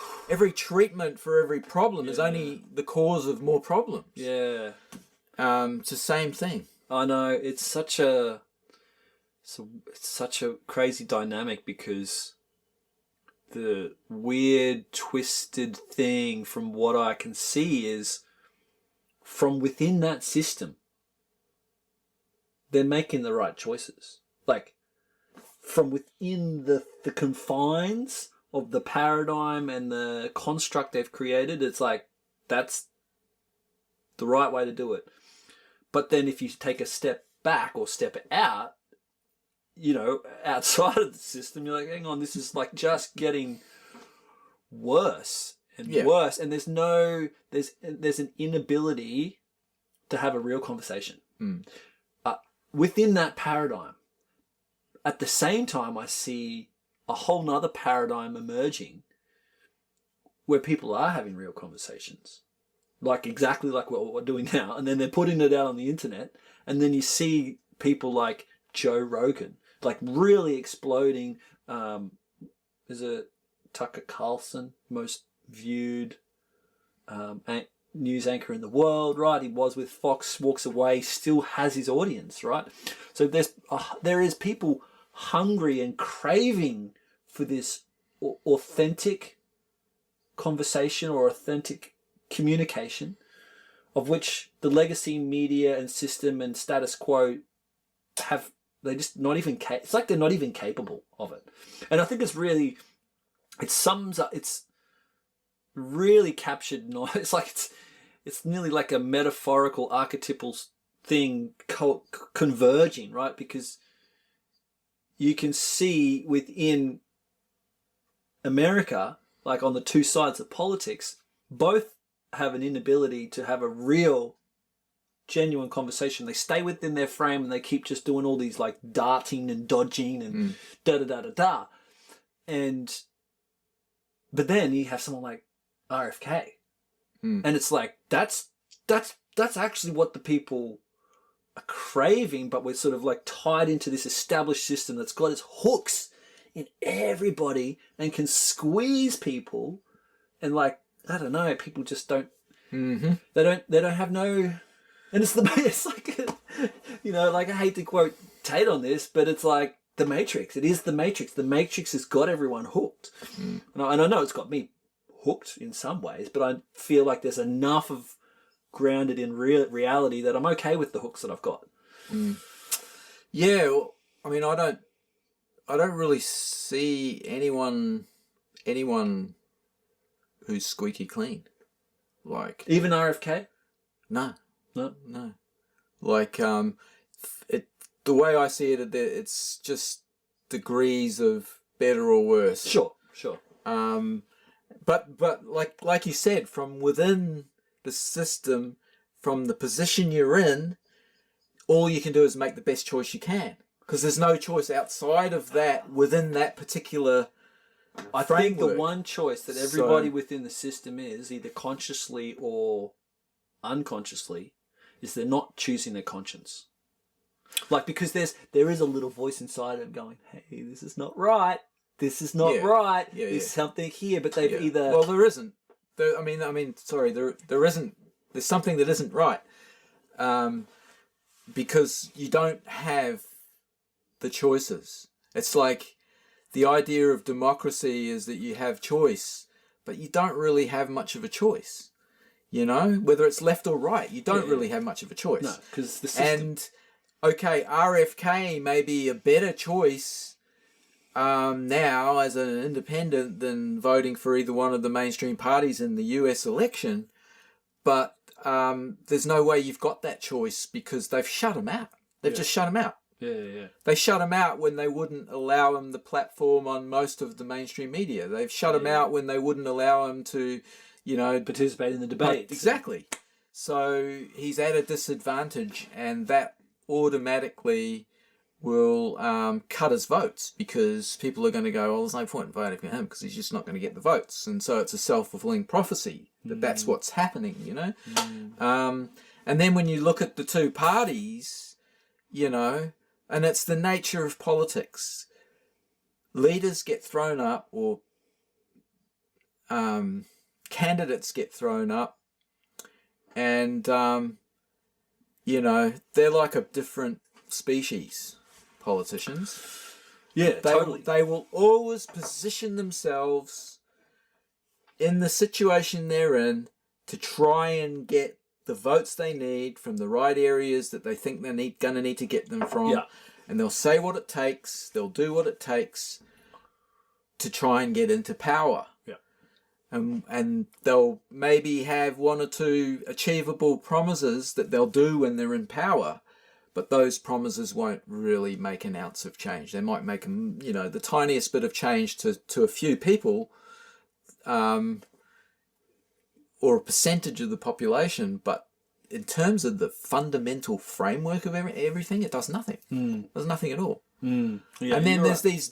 treatment for every problem is only the cause of more problems. Yeah. It's the same thing. I know. It's such a crazy dynamic because the weird, twisted thing from what I can see is from within that system, they're making the right choices. Like, from within the confines of the paradigm and the construct they've created, it's like, that's the right way to do it. But then if you take a step back or step out, outside of the system, you're like, hang on, this is like just getting worse and Yeah. worse, and there's an inability to have a real conversation. Within that paradigm, at the same time, I see a whole nother paradigm emerging where people are having real conversations, like exactly like what we're doing now, and then they're putting it out on the internet, and then you see people like Joe Rogan, like really exploding. Is it Tucker Carlson, most viewed news anchor in the world, right? He was with Fox, walks away, still has his audience, right? So there is people hungry and craving for this authentic conversation or authentic communication, of which the legacy media and system and status quo have, they just not even, it's like they're not even capable of it. And I think it's really, it sums up, it's really captured, it's like, it's nearly like a metaphorical, archetypal thing converging, right? Because you can see within America, like on the two sides of politics, both have an inability to have a real, genuine conversation. They stay within their frame and they keep just doing all these like darting and dodging and da-da-da-da-da. But then you have someone like RFK. And it's like, that's actually what the people are craving, but we're sort of like tied into this established system that's got its hooks in everybody and can squeeze people, and like, I don't know, people just don't, they don't have no, and it's like, you know, like I hate to quote Tate on this, but it's like the Matrix. It is the Matrix. The Matrix has got everyone hooked. And I know it's got me hooked in some ways, but I feel like there's enough of grounded in reality that I'm okay with the hooks that I've got. Yeah, well, I mean, I don't really see anyone who's squeaky clean. Like, even RFK? No. Like, the way I see it, it's just degrees of better or worse. Sure. But like you said, from within the system, from the position you're in, all you can do is make the best choice you can, because there's no choice outside of that within that particular I framework. think the one choice that everybody within the system is, either consciously or unconsciously, is they're not choosing their conscience. Like, because there is a little voice inside them going, hey, this is not right. This is not right. There's something here, but they've either... Well, there isn't. There isn't. There's something that isn't right. Because you don't have the choices. It's like the idea of democracy is that you have choice, but you don't really have much of a choice. You know, whether it's left or right, you don't really have much of a choice. No, because the system... And, okay, RFK may be a better choice now as an independent than voting for either one of the mainstream parties in the US election, but there's no way you've got that choice because they've shut him out. They've just shut him out. Yeah. They shut him out when they wouldn't allow him the platform on most of the mainstream media. They've shut him out when they wouldn't allow him to, you know... participate in the debate. Exactly. So he's at a disadvantage, and that automatically will cut his votes, because people are going to go, well, there's no point in voting for him because he's just not going to get the votes. And so it's a self-fulfilling prophecy that that's what's happening, you know. And then when you look at the two parties, you know, and it's the nature of politics. Leaders get thrown up, or candidates get thrown up, and, you know, they're like a different species, politicians. Yeah, totally. They will always position themselves in the situation they're in to try and get the votes they need from the right areas that they think they're going to need to get them from. Yeah. And they'll say what it takes, they'll do what it takes to try and get into power. Yeah. And they'll maybe have one or two achievable promises that they'll do when they're in power, but those promises won't really make an ounce of change. They might make, you know, the tiniest bit of change to a few people, or a percentage of the population, but in terms of the fundamental framework of everything, it does nothing. It does nothing at all. Yeah, And then there's these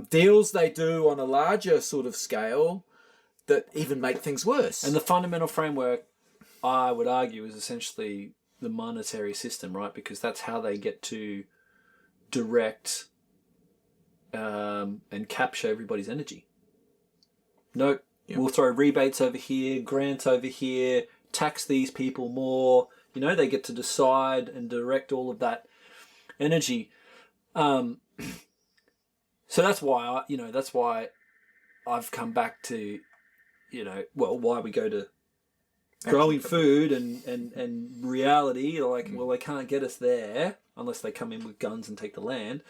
deals they do on a larger sort of scale that even make things worse. And the fundamental framework, I would argue, is essentially the monetary system, right? Because that's how they get to direct and capture everybody's energy. Nope. Yep. We'll throw rebates over here, grants over here, tax these people more. They get to decide and direct all of that energy. So that's why I've come back to, why we go to growing food and reality. Well, they can't get us there unless they come in with guns and take the land.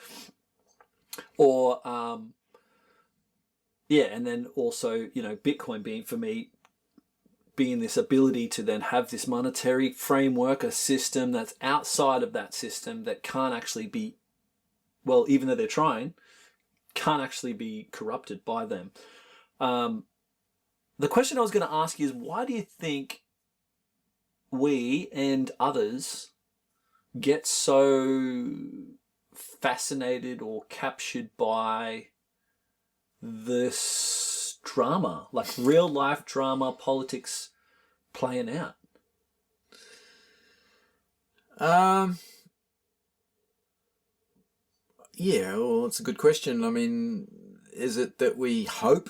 Or, and then also, Bitcoin being this ability to then have this monetary framework, a system that's outside of that system that can't actually be, well, even though they're trying, can't actually be corrupted by them. The question I was going to ask you is, why do you think we and others get so fascinated or captured by this drama, like real life drama, politics playing out? Yeah, well, it's a good question. I mean, is it that we hope,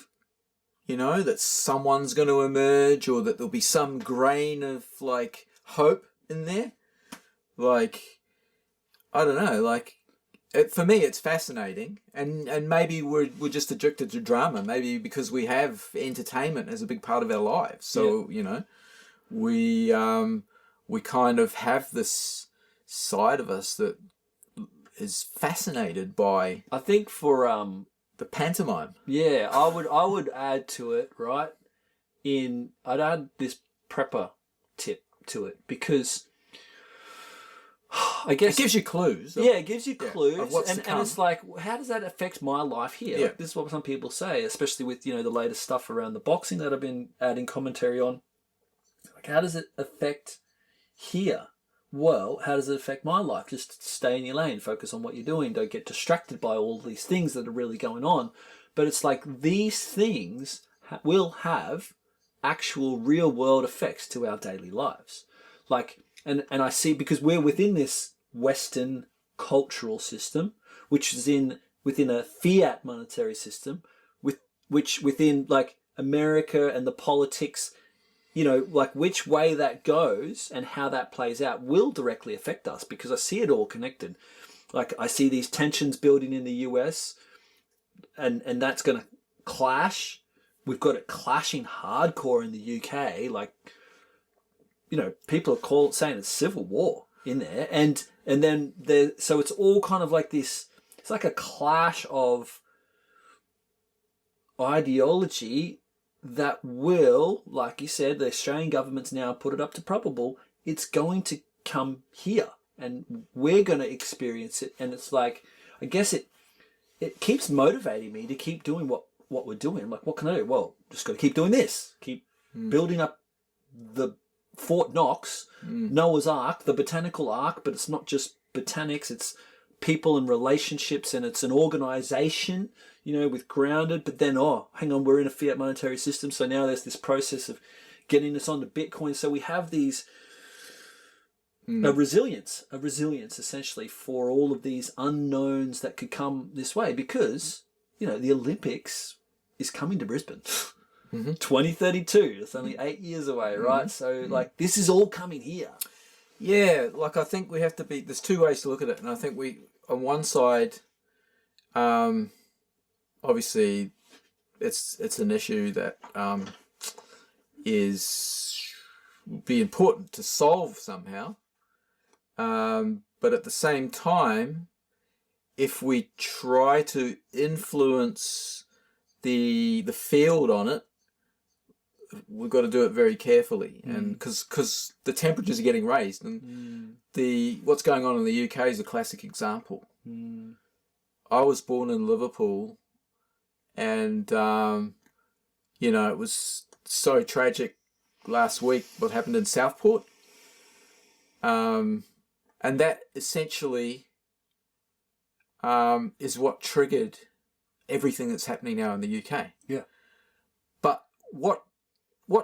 that someone's going to emerge, or that there'll be some grain of hope in there? I don't know. For me, it's fascinating, and maybe we're just addicted to drama. Maybe because we have entertainment as a big part of our lives. So we kind of have this side of us that is fascinated by. I think for the pantomime. Yeah, I would add to it, right? I'd add this prepper tip to it, because I guess it gives you clues. It gives you clues, of what's to come. And it's like, how does that affect my life here? Yeah. This is what some people say, especially with the latest stuff around the boxing that I've been adding commentary on. Like, how does it affect here? Well, how does it affect my life? Just stay in your lane, focus on what you're doing, don't get distracted by all these things that are really going on. But it's like these things will have actual real world effects to our daily lives. And I see, because we're within this Western cultural system, which is within a fiat monetary system, which within America and the politics, which way that goes and how that plays out will directly affect us, because I see it all connected. I see these tensions building in the US, and that's going to clash. We've got it clashing hardcore in the UK. People are saying it's civil war in there, and then so it's all kind of like this. It's like a clash of ideology that will, like you said, the Australian government's now put it up to probable, it's going to come here, and we're going to experience it. And it's like, I guess it keeps motivating me to keep doing what we're doing. I'm like, what can I do? Well, just got to keep doing this. Keep building up the Fort Knox, Noah's Ark, the botanical ark, but it's not just botanics, it's people and relationships, and it's an organization, with grounded, but then, hang on, we're in a fiat monetary system, so now there's this process of getting us onto Bitcoin. So we have these, a resilience essentially for all of these unknowns that could come this way, because, the Olympics is coming to Brisbane. 2032. It's only 8 years away, right? So, this is all coming here. Yeah, I think we have to be. There's two ways to look at it, and I think we, on one side, obviously, it's an issue that is be important to solve somehow. But at the same time, if we try to influence the field on it, we've got to do it very carefully, and because the temperatures are getting raised, and what's going on in the UK is a classic example. I was born in Liverpool, and You know, it was so tragic last week what happened in Southport. And that essentially is what triggered everything that's happening now in the UK. Yeah. But what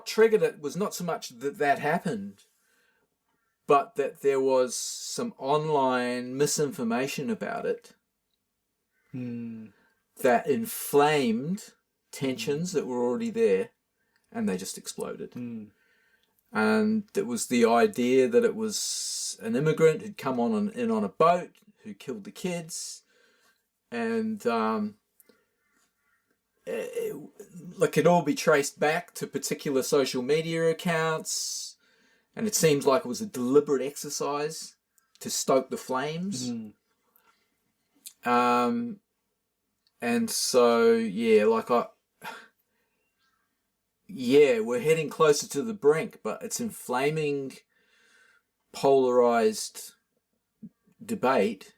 triggered it was not so much that happened, but that there was some online misinformation about it that inflamed tensions that were already there, and they just exploded. And it was the idea that it was an immigrant who'd come in on a boat who killed the kids, and it could all be traced back to particular social media accounts, and it seems like it was a deliberate exercise to stoke the flames. And so we're heading closer to the brink, but it's inflaming polarized debate,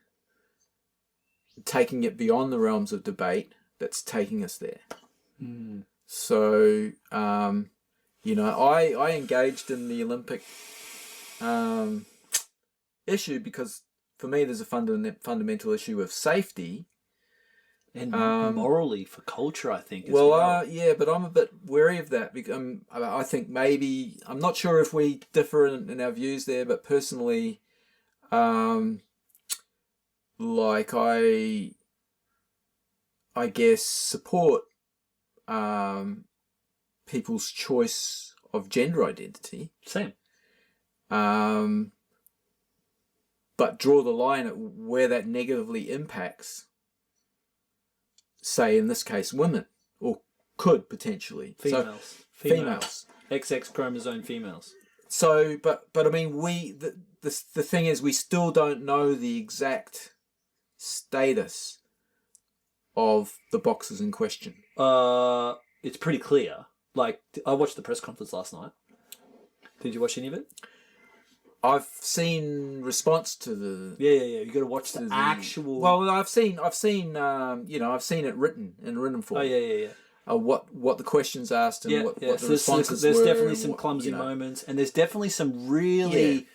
taking it beyond the realms of debate that's taking us there. So, I engaged in the Olympic issue because for me there's a fundamental issue of safety. And morally for culture, I think. But I'm a bit wary of that because I think maybe I'm not sure if we differ in our views there, but personally, I guess support people's choice of gender identity. Same. But draw the line at where that negatively impacts, say in this case, women, or could potentially. Females. Females. XX chromosome females. So, but I mean, the thing is, we still don't know the exact status of the boxes in question. It's pretty clear. Like, I watched the press conference last night. Did you watch any of it? I've seen response to the. Yeah. You got to watch the actual. Well, I've seen it written in written form. Oh yeah. What the questions asked and what the responses there's were. There's definitely some clumsy moments, and there's definitely some really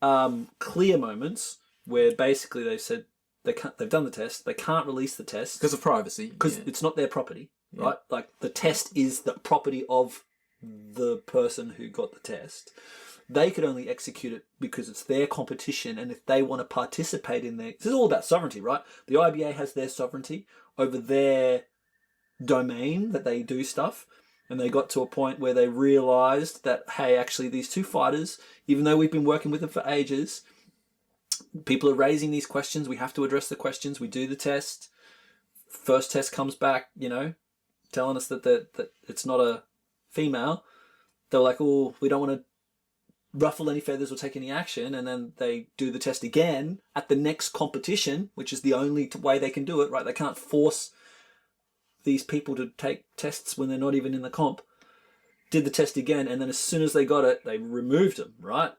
clear moments where basically they've said they've done the test, they can't release the test because of privacy, because it's not their property, right? Like the test is the property of the person who got the test. They could only execute it because it's their competition, and if they want to participate in this is all about sovereignty, right? The IBA has their sovereignty over their domain that they do stuff, and they got to a point where they realised that, hey, actually these two fighters, even though we've been working with them for ages, people are raising these questions, we have to address the questions, we do the test, first test comes back, telling us that it's not a female. They're like, oh, we don't want to ruffle any feathers or take any action, and then they do the test again at the next competition, which is the only way they can do it, right? They can't force these people to take tests when they're not even in the comp. Did the test again, and then as soon as they got it, they removed them, right?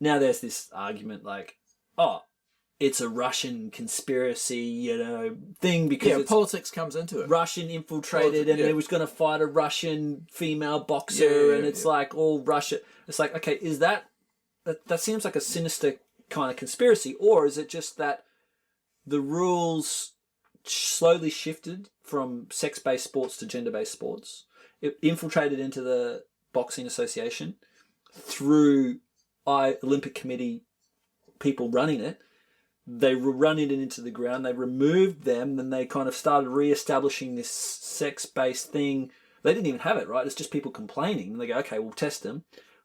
Now there's this argument like, oh, it's a Russian conspiracy, thing because politics comes into it. Russian infiltrated, and it was going to fight a Russian female boxer, and it's like all Russia. It's like, okay, is that seems like a sinister kind of conspiracy, or is it just that the rules slowly shifted from sex-based sports to gender-based sports? It infiltrated into the Boxing Association through Olympic Committee people running it. They were running it into the ground. They removed them. Then they kind of started re-establishing this sex-based thing. They didn't even have it, right? It's just people complaining. And they go, okay, we'll test them.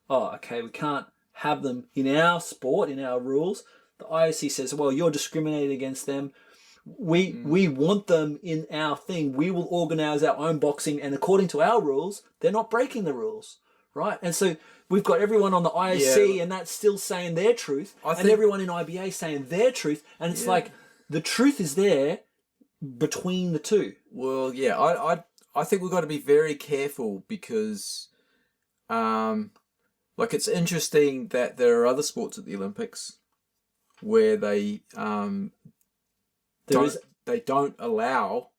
Oh, okay, we can't have them in our sport, in our rules. The IOC says, well, you're discriminating against them. We want them in our thing. We will organise our own boxing. And according to our rules, they're not breaking the rules, right? And so we've got everyone on the IOC and that's still saying their truth. And everyone in IBA saying their truth. And it's like the truth is there between the two. Well, I think we've got to be very careful because it's interesting that there are other sports at the Olympics where they don't allow,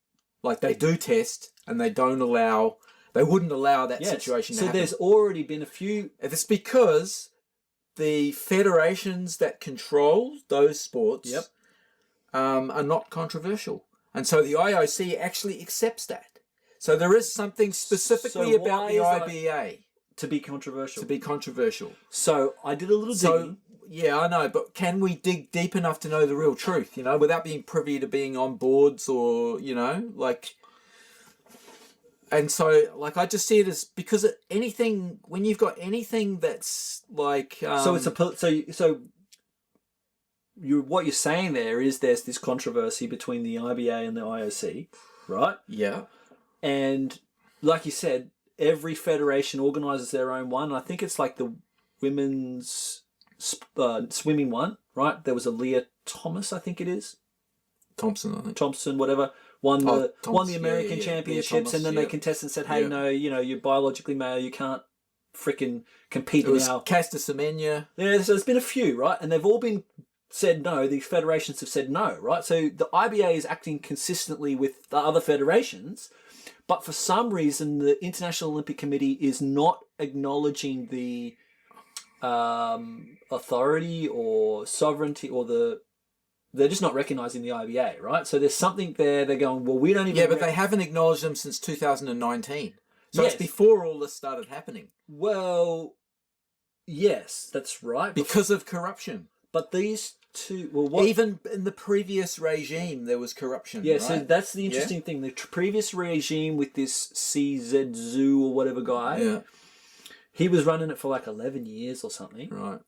like they do test and they don't allow They wouldn't allow that Yes. situation to So happen. there's already been a few. It's because the federations that control those sports Yep. Are not controversial. And so the IOC actually accepts that. So there is something specifically So about why the is that IBA to be controversial? to be controversial. So I did a little digging. Yeah, I know, but can we dig deep enough to know the real truth, without being privy to being on boards or, and so, I just see it as, because when you've got anything that's like... So it's what you're saying there is there's this controversy between the IBA and the IOC, right? Yeah. And like you said, every federation organises their own one. I think it's like the women's swimming one, right? There was a Leah Thomas, I think it is. Thompson, I think. Thompson, whatever. Won the American yeah. championships, Thomas, and then they contested and said, hey, no, you're biologically male, you can't frickin' compete It was now. Casta Semenya. Yeah, so there's been a few, right? And they've all been said no. These federations have said no, right? So the IBA is acting consistently with the other federations, but for some reason the International Olympic Committee is not acknowledging the authority or sovereignty or they're just not recognising the IBA, right? So there's something there. They're going, well, we don't even... Yeah, but they haven't acknowledged them since 2019. So Yes. it's before all this started happening. Well, yes, that's right. Because of corruption. But these two... Well, even in the previous regime, there was corruption, Yeah, right? so that's the interesting thing. The previous regime with this CZ Zoo or whatever guy, he was running it for like 11 years or something. Right.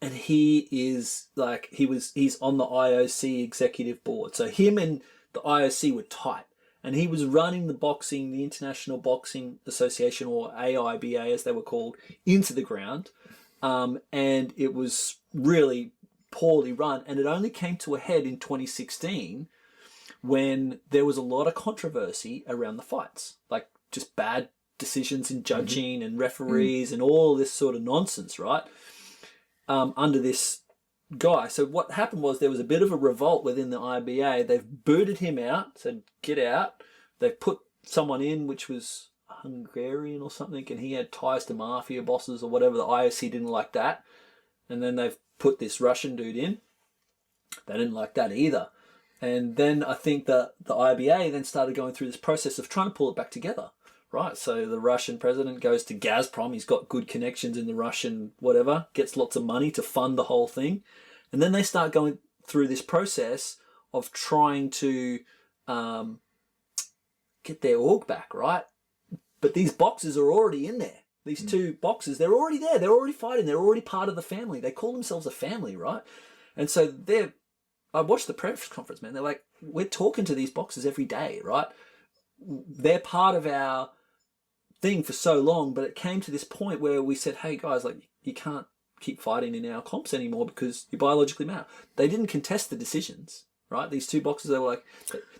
And he is he's on the IOC executive board. So him and the IOC were tight. And he was running the International Boxing Association, or AIBA as they were called, into the ground. And it was really poorly run. And it only came to a head in 2016 when there was a lot of controversy around the fights. Like just bad decisions in judging and referees and all this sort of nonsense, right? Under this guy. So what happened was there was a bit of a revolt within the IBA. They've booted him out, said, get out. They've put someone in, which was Hungarian or something, and he had ties to mafia bosses or whatever. The IOC didn't like that. And then they've put this Russian dude in. They didn't like that either. And then I think that the IBA then started going through this process of trying to pull it back together. Right, so the Russian president goes to Gazprom. He's got good connections in the Russian whatever, gets lots of money to fund the whole thing. And then they start going through this process of trying to get their org back, right? But these boxers are already in there. These two boxers, they're already there. They're already fighting. They're already part of the family. They call themselves a family, right? And so I watched the press conference, man. They're like, we're talking to these boxers every day, right? They're part of our thing for so long, but it came to this point where we said, hey guys, like you can't keep fighting in our comps anymore because you're biologically male. They didn't contest the decisions, right? These two boxers, they were like,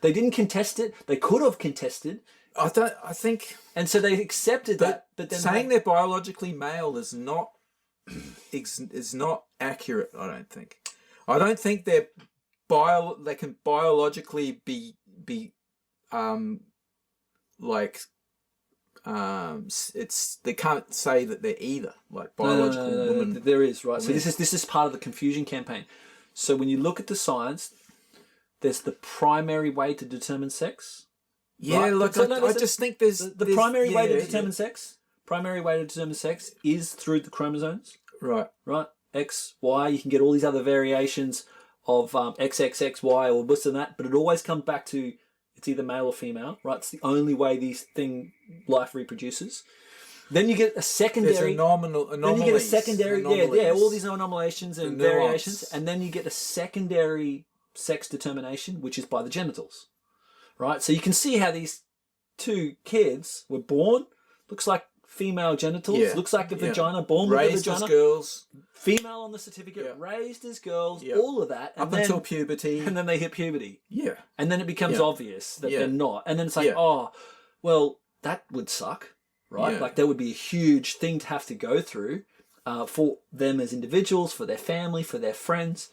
they didn't contest it. They could have contested. I think, and so they accepted that. But then saying they're biologically male is not accurate. I don't think. I don't think they can biologically be they can't say that they're either like biological women. There is, right. So this is part of the confusion campaign. So when you look at the science, there's the primary way to determine sex. Yeah, right? look, I just think there's the primary way to determine sex. Primary way to determine sex is through the chromosomes. Right. X, Y. You can get all these other variations of XXXY or this and that, but it always comes back to it's either male or female, right? It's the only way life reproduces. Then you get a secondary... There's anomalies. Then you get a secondary... Yeah, all these anomalations and variations. And then you get a secondary sex determination, which is by the genitals, right? So you can see how these two kids were born. Looks like female genitals. Yeah. Looks like a vagina. Born raised with a vagina. As girls. Female on the certificate. Yeah. Raised as girls. Yeah. All of that. And up until puberty. And then they hit puberty. Yeah. And then it becomes obvious that they're not. And then it's like, oh, well, that would suck, right? Yeah. Like that would be a huge thing to have to go through for them as individuals, for their family, for their friends.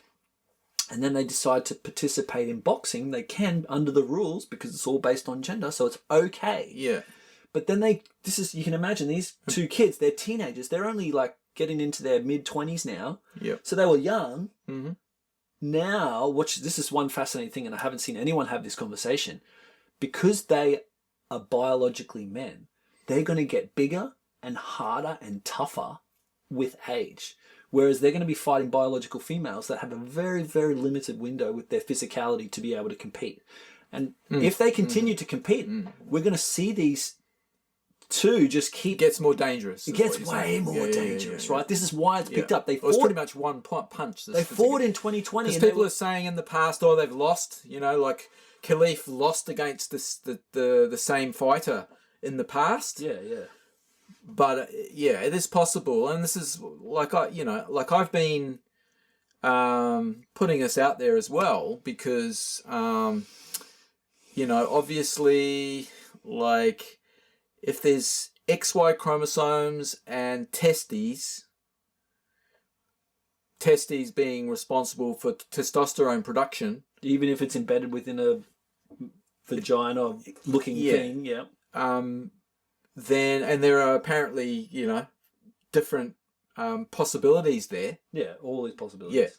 And then they decide to participate in boxing. They can under the rules because it's all based on gender, so it's okay. Yeah. But then you can imagine these two kids, they're teenagers. They're only like getting into their mid-20s now. Yep. So they were young. Mm-hmm. Now, this is one fascinating thing, and I haven't seen anyone have this conversation. Because they are biologically men, they're going to get bigger and harder and tougher with age. Whereas they're going to be fighting biological females that have a very, very limited window with their physicality to be able to compete. And if they continue to compete, we're going to see these two just keep... It gets more dangerous. It gets way more dangerous, right? This is why it's picked up. It was pretty much one punch. They fought in 2020. Because people are saying in the past, they've lost, like Khalif lost against the same fighter in the past. Yeah, yeah. But it is possible. And this is I've been putting us out there as well because, obviously, like, if there's XY chromosomes and testes being responsible for testosterone production, even if it's embedded within a vagina-looking thing, yeah. Then, and there are apparently, different possibilities there. Yeah, all these possibilities. Yeah.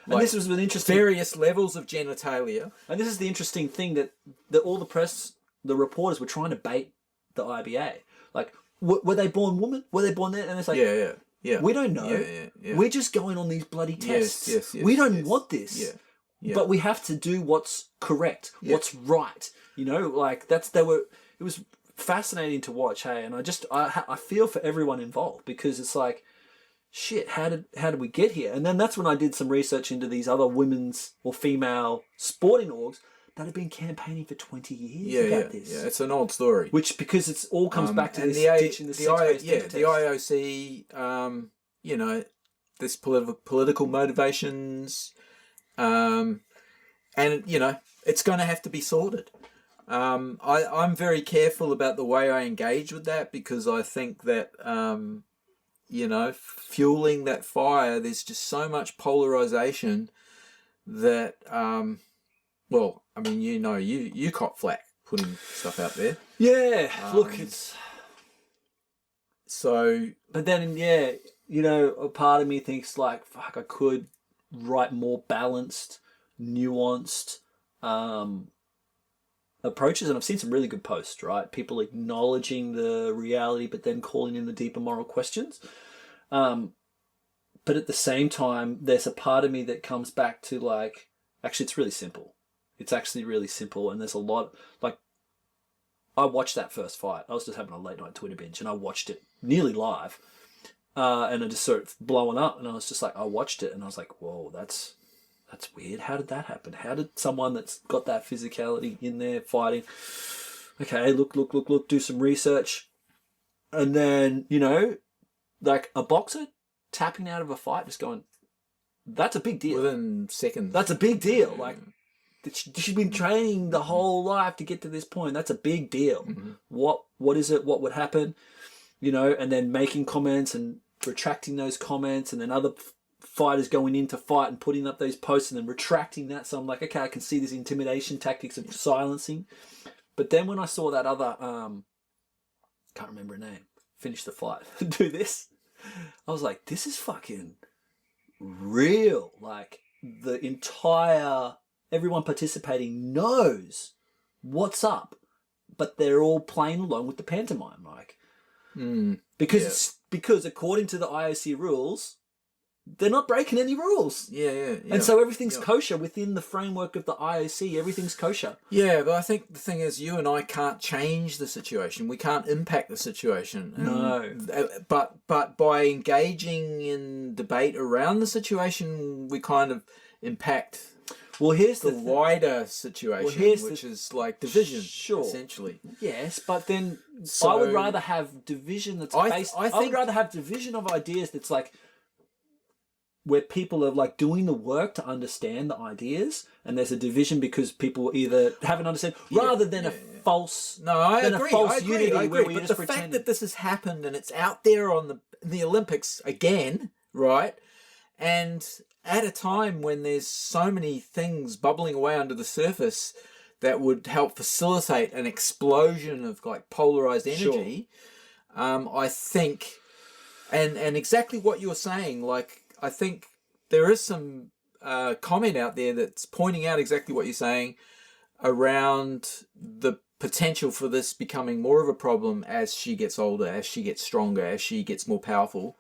And this was an interesting... Various levels of genitalia. And this is the interesting thing that all the press, the reporters were trying to bait the IBA. Like, were they born women? Were they born there? And it's like, yeah. We don't know. Yeah. We're just going on these bloody tests. Yes, we don't want this. Yeah. But we have to do what's correct, what's right. It was fascinating to watch, hey? And I feel for everyone involved because it's like, shit, how did we get here? And then that's when I did some research into these other women's or female sporting orgs that have been campaigning for 20 years about this. Yeah, it's an old story. Which, because it's all comes back to this ditching the sex-based the IOC, this political motivations, and it's going to have to be sorted. I'm very careful about the way I engage with that because I think that fueling that fire, there's just so much polarization that you caught flack putting stuff out there. Yeah, look, it's so. But then, a part of me thinks like, fuck, I could write more balanced, nuanced approaches, and I've seen some really good posts. Right, people acknowledging the reality, but then calling in the deeper moral questions. But at the same time, there's a part of me that comes back to like, actually, it's really simple. It's actually really simple, and there's a lot, like, I watched that first fight. I was just having a late night Twitter binge, and I watched it nearly live, and I just saw it blowing up, and I was just like, I watched it, and I was like, whoa, that's weird. How did that happen? How did someone that's got that physicality in there fighting? Okay, look, do some research, and then, like a boxer tapping out of a fight, just going, that's a big deal. Within seconds. That's a big deal. Like, she's been training the whole life to get to this point. That's a big deal. Mm-hmm. What is it? What would happen? And then making comments and retracting those comments, and then other fighters going in to fight and putting up those posts and then retracting that. So I'm like, okay, I can see this intimidation tactics of silencing. But then when I saw that other, can't remember her name, finish the fight, do this, I was like, this is fucking real. Like, the entire... everyone participating knows what's up, but they're all playing along with the pantomime, like, because according to the IOC rules, they're not breaking any rules. Yeah. And so everything's kosher within the framework of the IOC. Everything's kosher. Yeah, but I think the thing is, you and I can't change the situation. We can't impact the situation. No. But by engaging in debate around the situation, we kind of impact. Well, here's the wider situation, which is like division, essentially. Yes, but then I would rather have division that's based... I would rather have division of ideas that's like, where people are like doing the work to understand the ideas, and there's a division because people either haven't understood, rather than a false... No, I agree. I agree. But the fact that this has happened and it's out there on the Olympics again, right? And at a time when there's so many things bubbling away under the surface that would help facilitate an explosion of like polarized energy, I think, and exactly what you're saying, like I think there is some comment out there that's pointing out exactly what you're saying around the potential for this becoming more of a problem as she gets older, as she gets stronger, as she gets more powerful.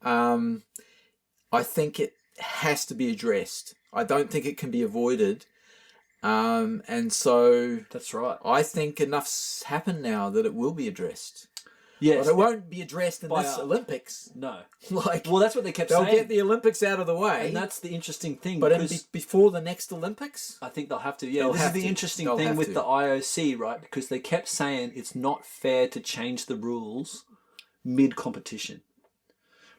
I think it has to be addressed. I don't think it can be avoided. And so That's right. I think enough's happened now that it will be addressed. Yes. But it won't be addressed in this By, Olympics. No. Like, Well, that's what they kept they'll saying. get the Olympics out of the way. And that's the interesting thing. But because before the next Olympics? I think they'll have to. Yeah, They'll this is have the to. interesting They'll thing have with to. the IOC, right? Because they kept saying it's not fair to change the rules mid-competition.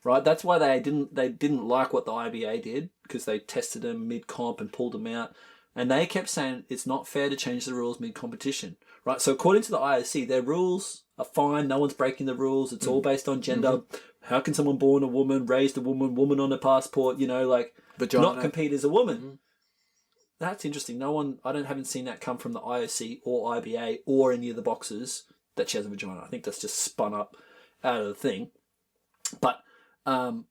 Right? That's why they didn't like what the IBA did, because they tested them mid-comp and pulled them out. And they kept saying it's not fair to change the rules mid-competition. Right? So according to the IOC, their rules are fine. No one's breaking the rules. It's all based on gender. Mm-hmm. How can someone born a woman, raised a woman on a passport, like Vagina. not compete as a woman? Mm-hmm. That's interesting. Haven't seen that come from the IOC or IBA or any of the boxes that she has a vagina. I think that's just spun up out of the thing. But that's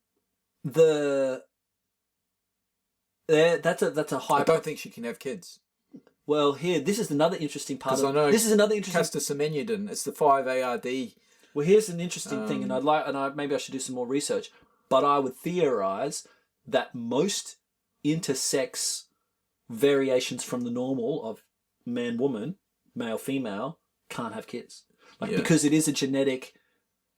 a high. I don't think she can have kids. Well, this is another interesting part. I know this is another interesting. Casta Semenya didn't. It's the 5 ARD. Well, here's an interesting thing, and maybe I should do some more research. But I would theorize that most intersex variations from the normal of man woman, male female, can't have kids, because it is a genetic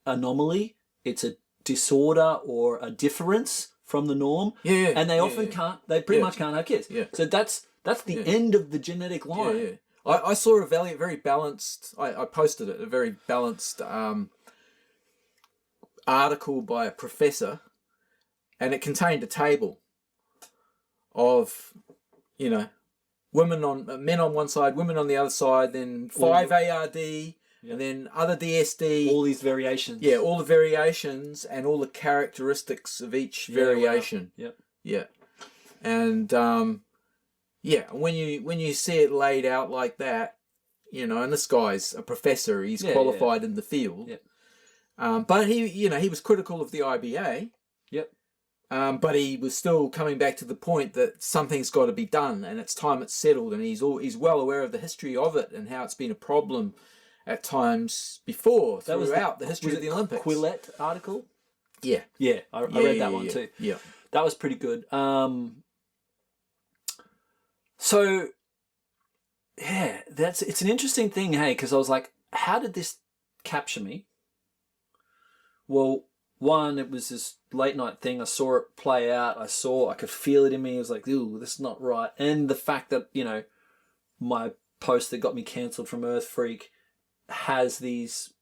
anomaly. It's a disorder or a difference from the norm, and they often can't. They pretty much can't have kids. Yeah. So that's the end of the genetic line. Yeah. I saw a very balanced. I posted it, a very balanced article by a professor, and it contained a table of, men on one side, women on the other side, then 5 ARD, and then other DSD. All these variations. Yeah, all the variations and all the characteristics of each variation. Wow. Yeah. And when you see it laid out like that, and this guy's a professor, he's qualified in the field. Yeah. But he was critical of the IBA. Yep. But he was still coming back to the point that something's got to be done, and it's time it's settled. And he's well aware of the history of it and how it's been a problem at times before throughout the history of the Olympics. Quillette article. Yeah. Yeah, I read that one too. Yeah. That was pretty good. So, it's an interesting thing, hey, because I was like, how did this capture me? Well, one, it was this late night thing. I saw it play out. I could feel it in me. I was like, ooh, this is not right. And the fact that, my post that got me cancelled from Earth Freak has these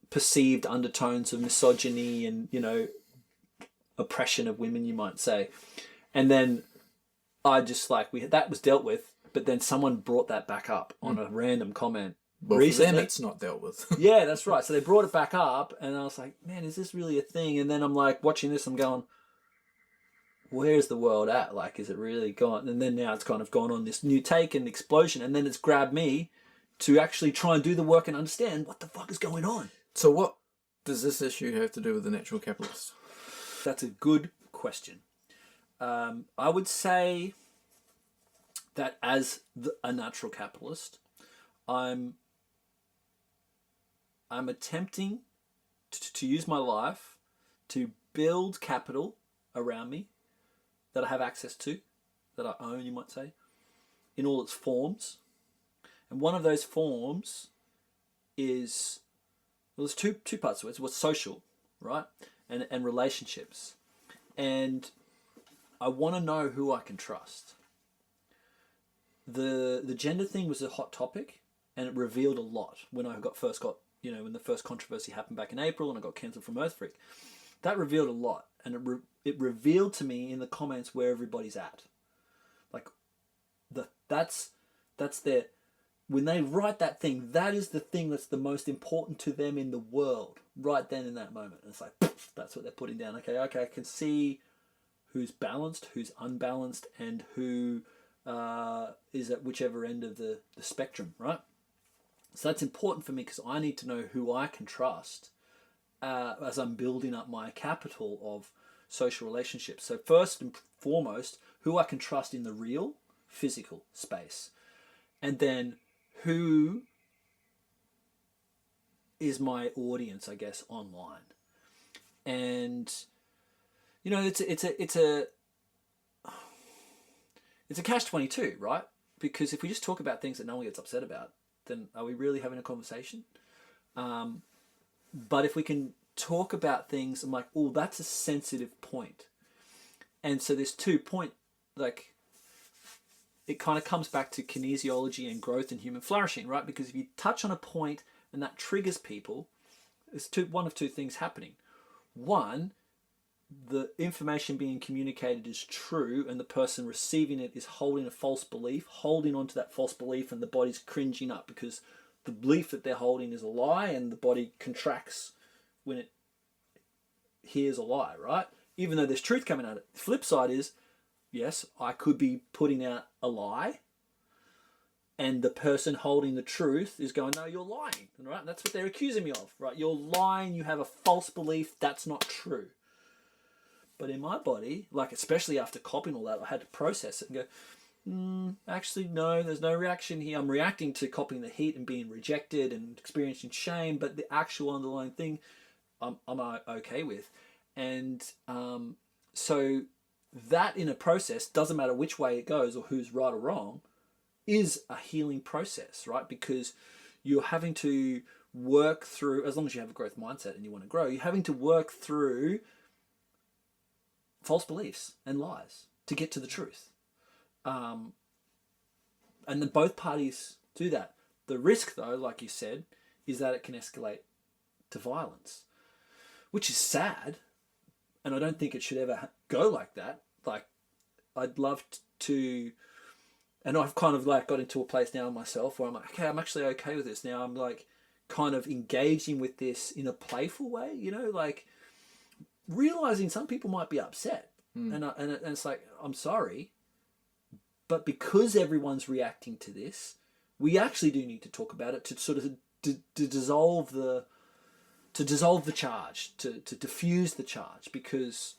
perceived undertones of misogyny and, oppression of women, you might say. And then I just that was dealt with, but then someone brought that back up on a random comment. Well, recently. For them, it's not dealt with. Yeah, that's right. So they brought it back up, and I was like, man, is this really a thing? And then I'm like, watching this, I'm going, where's the world at? Like, is it really gone? And then now it's kind of gone on this new take and explosion, and then it's grabbed me to actually try and do the work and understand what the fuck is going on. So what does this issue have to do with the natural capitalist? That's a good question. I would say that as a natural capitalist, I'm attempting to use my life to build capital around me that I have access to, that I own, you might say, in all its forms. And one of those forms is, there's two parts to it. It's what's social, right? And relationships. And I want to know who I can trust. The gender thing was a hot topic, and it revealed a lot when I first got, when the first controversy happened back in April and I got cancelled from Earth Freak. That revealed a lot, and it revealed to me in the comments where everybody's at. Like, that's their, when they write that thing, that is the thing that's the most important to them in the world, right then in that moment. And it's like, that's what they're putting down. Okay, I can see who's balanced, who's unbalanced, and who is at whichever end of the spectrum, right? So that's important for me because I need to know who I can trust as I'm building up my capital of social relationships. So first and foremost, who I can trust in the real physical space, and then who is my audience, I guess, online. And you know, it's a catch-22, right? Because if we just talk about things that no one gets upset about, then are we really having a conversation? But if we can talk about things, I'm like, oh, that's a sensitive point. And so there's 2 points, like, it kind of comes back to kinesiology and growth and human flourishing, right? Because if you touch on a point and that triggers people, there's one of two things happening. One, the information being communicated is true and the person receiving it is holding a false belief, holding on to that false belief, and the body's cringing up because the belief that they're holding is a lie, and the body contracts when it hears a lie, right? Even though there's truth coming out of it. The flip side is, yes, I could be putting out a lie, and the person holding the truth is going, no, you're lying, right? That's what they're accusing me of, right? You're lying, you have a false belief, that's not true. But in my body, like especially after copying all that, I had to process it and go, actually, no, there's no reaction here. I'm reacting to copying the heat and being rejected and experiencing shame, but the actual underlying thing I'm okay with. And so that in a process, doesn't matter which way it goes or who's right or wrong, is a healing process, right? Because you're having to work through, as long as you have a growth mindset and you want to grow, you're having to work through false beliefs and lies to get to the truth. And then both parties do that. The risk, though, like you said, is that it can escalate to violence, which is sad. And I don't think it should ever go like that. Like, I'd love to, and I've kind of like got into a place now myself where I'm like, okay, I'm actually okay with this now. I'm like kind of engaging with this in a playful way, you know, like realizing some people might be upset. And it's like, I'm sorry, but because everyone's reacting to this, we actually do need to talk about it to sort of to dissolve the charge, to diffuse the charge, because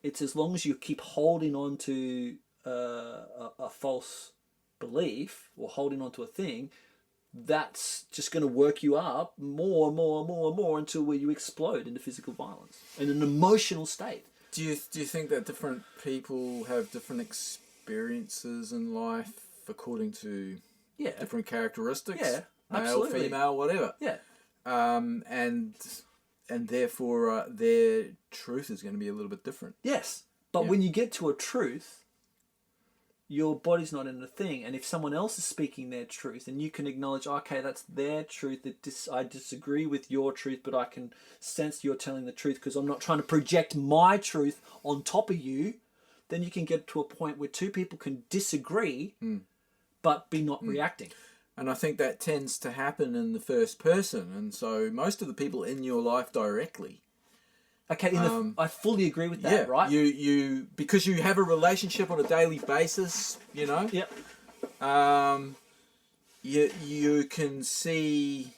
it's as long as you keep holding on to a false belief or holding on to a thing, that's just going to work you up more and more and more and more until where you explode into physical violence in an emotional state. Do you think that different people have different experiences in life according to different characteristics? Yeah, male, absolutely. female, whatever. Yeah. And therefore their truth is going to be a little bit different. Yes, but when you get to a truth, your body's not in a thing, and if someone else is speaking their truth, and you can acknowledge, okay, that's their truth, I disagree with your truth, but I can sense you're telling the truth because I'm not trying to project my truth on top of you, then you can get to a point where two people can disagree, but be not reacting. And I think that tends to happen in the first person, and so most of the people in your life directly. Okay, I fully agree with that, right? You because you have a relationship on a daily basis, you know. Yep. You can see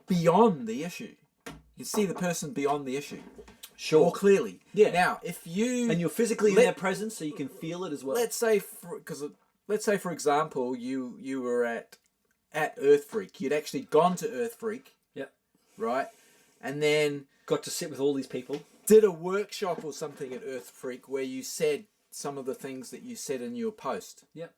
beyond the issue. You can see the person beyond the issue. Sure. More clearly. Yeah. Now, if you and you're physically in their presence, so you can feel it as well. Let's say, for example, you were at Earth Freak. You'd actually gone to Earth Freak. Yep. Right, and then got to sit with all these people. Did a workshop or something at Earth Freak where you said some of the things that you said in your post. Yep.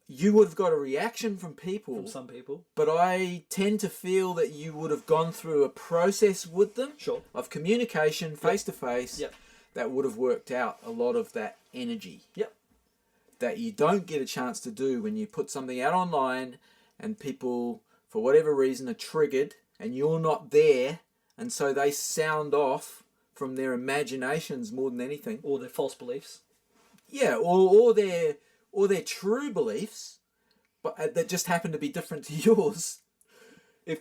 You would have got a reaction from people. From some people. But I tend to feel that you would have gone through a process with them. Sure. Of communication, face to face. Yep. That would have worked out a lot of that energy. Yep. That you don't get a chance to do when you put something out online and people, for whatever reason, are triggered and you're not there, and so they sound off from their imaginations more than anything. Or their false beliefs. Yeah, or their true beliefs, but that just happen to be different to yours.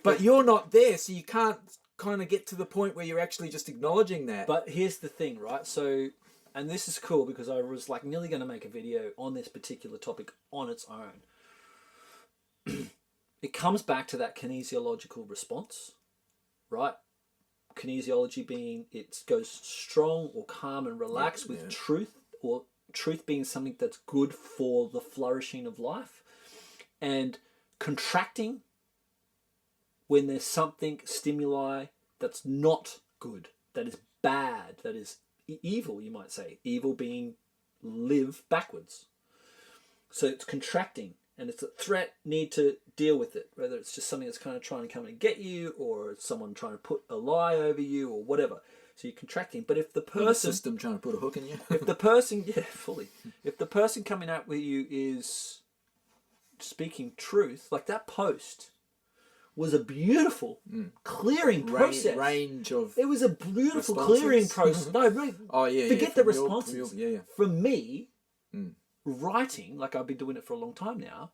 But you're not there, so you can't kind of get to the point where you're actually just acknowledging that. But here's the thing, right? So, and this is cool because I was like nearly going to make a video on this particular topic on its own. It comes back to that kinesiological response, right? Kinesiology being it goes strong or calm and relaxed with truth, or truth being something that's good for the flourishing of life, and contracting when there's something, stimuli, that's not good, that is bad, that is evil, you might say. Evil being live backwards. So it's contracting, and it's a threat, need to deal with it, whether it's just something that's kind of trying to come and get you, or it's someone trying to put a lie over you, or whatever. So you're contracting. But if the person... the system trying to put a hook in you. If the person... Yeah, fully. If the person coming out with you is speaking truth, like that post was a beautiful clearing process. Range of It was a beautiful responses. clearing process. No, really. Oh, yeah, Forget the responses. yeah. For me, writing, like I've been doing it for a long time now,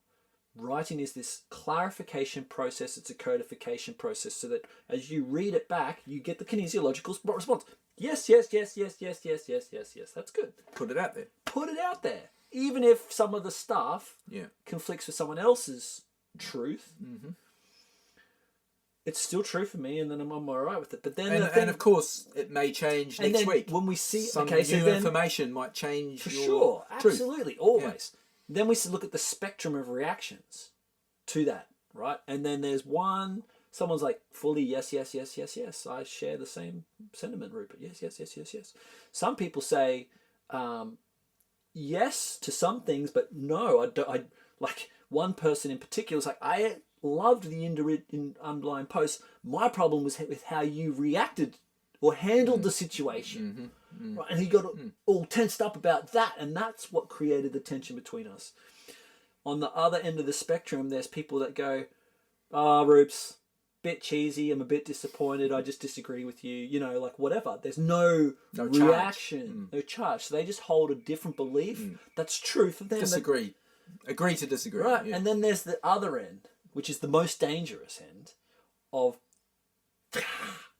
writing is this clarification process. It's a codification process so that as you read it back, you get the kinesiological response. Yes, yes, yes, yes, yes, yes, yes, yes, yes. That's good. Put it out there. Put it out there. Even if some of the stuff conflicts with someone else's truth, it's still true for me, and then I'm all right with it. But then, and of course, it may change next week. When we see some new information might change. For your sure, truth. absolutely, always. Yeah. Then we look at the spectrum of reactions to that, right? And then there's someone's like fully yes, yes, yes, yes, yes. I share the same sentiment, Rupert. Yes, yes, yes, yes, yes. Some people say yes to some things, but no. I like one person in particular was like, I loved the underlying post. My problem was with how you reacted or handled the situation. Right? And he got all tensed up about that, and that's what created the tension between us. On the other end of the spectrum, there's people that go, Roops, bit cheesy, I'm a bit disappointed, I just disagree with you, you know, like whatever. There's no reaction, no charge. So they just hold a different belief that's true for them. Disagree. Agree to disagree. Right, and then there's the other end, which is the most dangerous end of,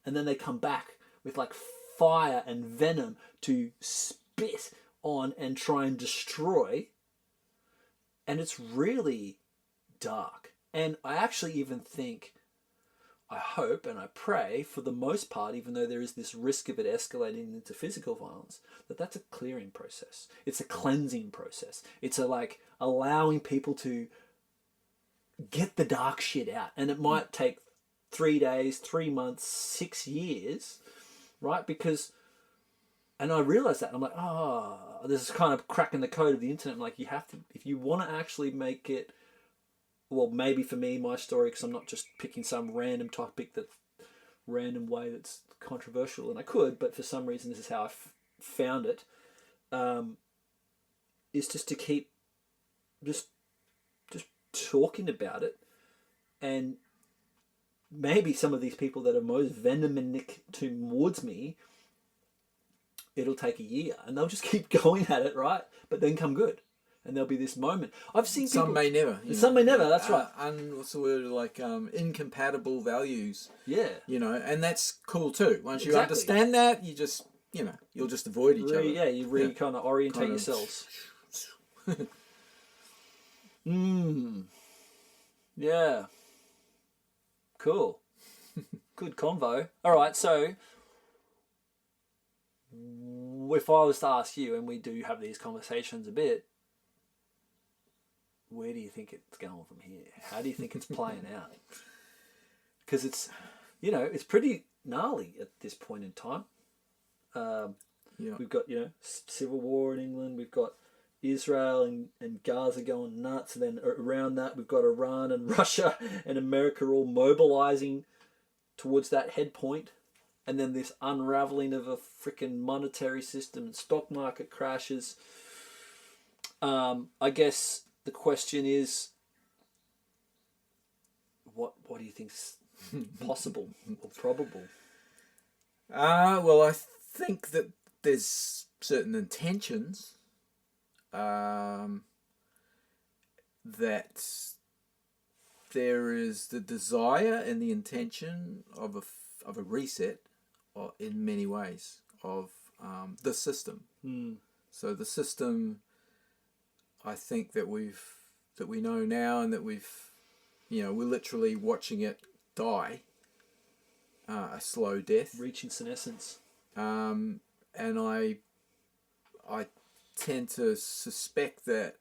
and then they come back with like fire and venom to spit on and try and destroy, and it's really dark. And I actually even think, I hope and I pray for the most part, even though there is this risk of it escalating into physical violence, that's a clearing process. It's a cleansing process. It's a like allowing people to get the dark shit out. And it might take 3 days, 3 months, 6 years, right? Because, and I realized that, and I'm like, this is kind of cracking the code of the internet. I'm like, you have to, if you want to actually make it, well, maybe for me, my story, because I'm not just picking some random topic random way that's controversial, and I could, but for some reason this is how I found it, is just to keep just talking about it, and maybe some of these people that are most venominic towards me, it'll take a year, and they'll just keep going at it, right? But then come good. And there'll be this moment. I've seen people... Some may never. Some may never, that's right. What's the word? Like, incompatible values. Yeah. You know, and that's cool too. Once you understand that, you just, you'll just avoid each other. Yeah, you kind of orientate yourselves. Yeah. Cool. Good convo. All right, so... if I was to ask you, and we do have these conversations a bit, where do you think it's going from here? How do you think it's playing out? Because it's, it's pretty gnarly at this point in time. We've got, civil war in England. We've got Israel and Gaza going nuts. And then around that, we've got Iran and Russia and America all mobilizing towards that head point. And then this unraveling of a freaking monetary system and stock market crashes. I guess the question is, what do you think's possible or probable? Well, I think that there's certain intentions that there is the desire and the intention of a a reset in many ways of the system. So the system, I think that we know now, and that we're literally watching it die a slow death, reaching senescence. And I tend to suspect that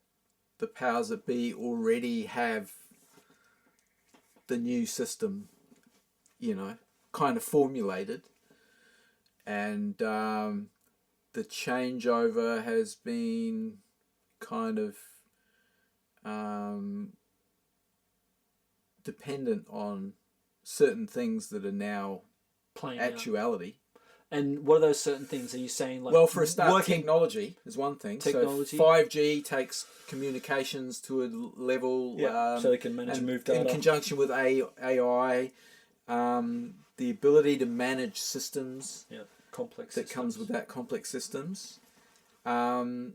the powers that be already have the new system, kind of formulated, and the changeover has been kind of dependent on certain things that are now Playing actuality. Out. And what are those certain things? Are you saying, like, well, for a start, technology is one thing. Technology. So 5G takes communications to a level, so they can manage and move data in conjunction with AI. The ability to manage systems, complex that systems. comes with that, complex systems, and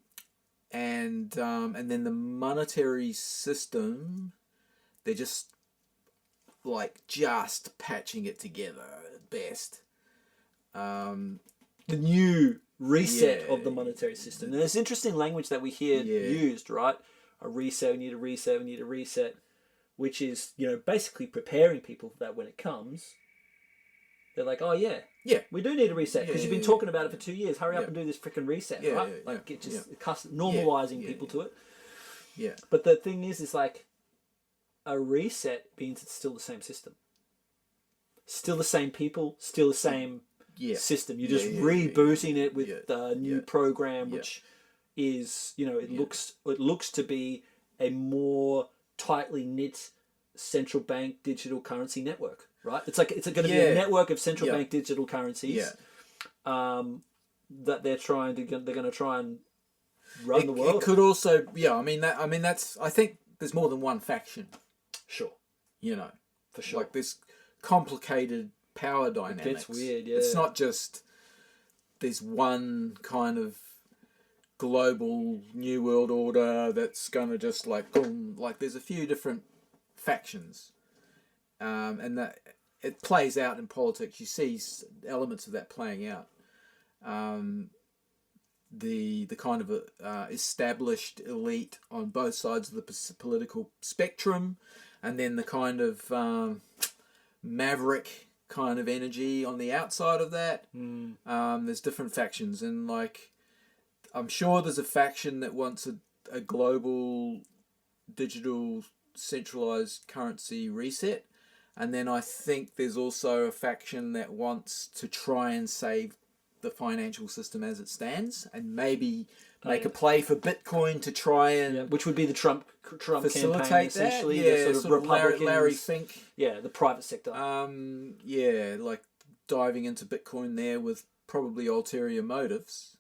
then the monetary system, they're just patching it together at best. The new reset of the monetary system. And there's interesting language that we hear used, right? A reset, we need a reset, we need a reset, which is, basically preparing people for that when it comes. They're like, oh yeah, we do need a reset, because you've been talking about it for 2 years. Hurry up and do this freaking reset, right? It just normalizing people to it. Yeah. But the thing is like, a reset means it's still the same system. Still the same people, still the same system. You're just rebooting it with the new program, which is, it looks to be a more tightly knit central bank digital currency network, right? It's going to be a network of central bank digital currencies that they're going to try and run the world. It could also, that's, I think there's more than one faction. Sure. For sure. Like this complicated power dynamics. It gets weird, It's not just there's one kind of global new world order that's going to just boom. There's a few different factions, and that it plays out in politics. You see elements of that playing out. The kind of established elite on both sides of the political spectrum, and then the kind of maverick kind of energy on the outside of that. There's different factions, and I'm sure there's a faction that wants a global digital centralized currency reset, and then I think there's also a faction that wants to try and save the financial system as it stands, and maybe make a play for Bitcoin to try and which would be the Trump facilitate campaign, essentially. That. The sort of Republicans, Larry Fink. The private sector. Diving into Bitcoin there with probably ulterior motives.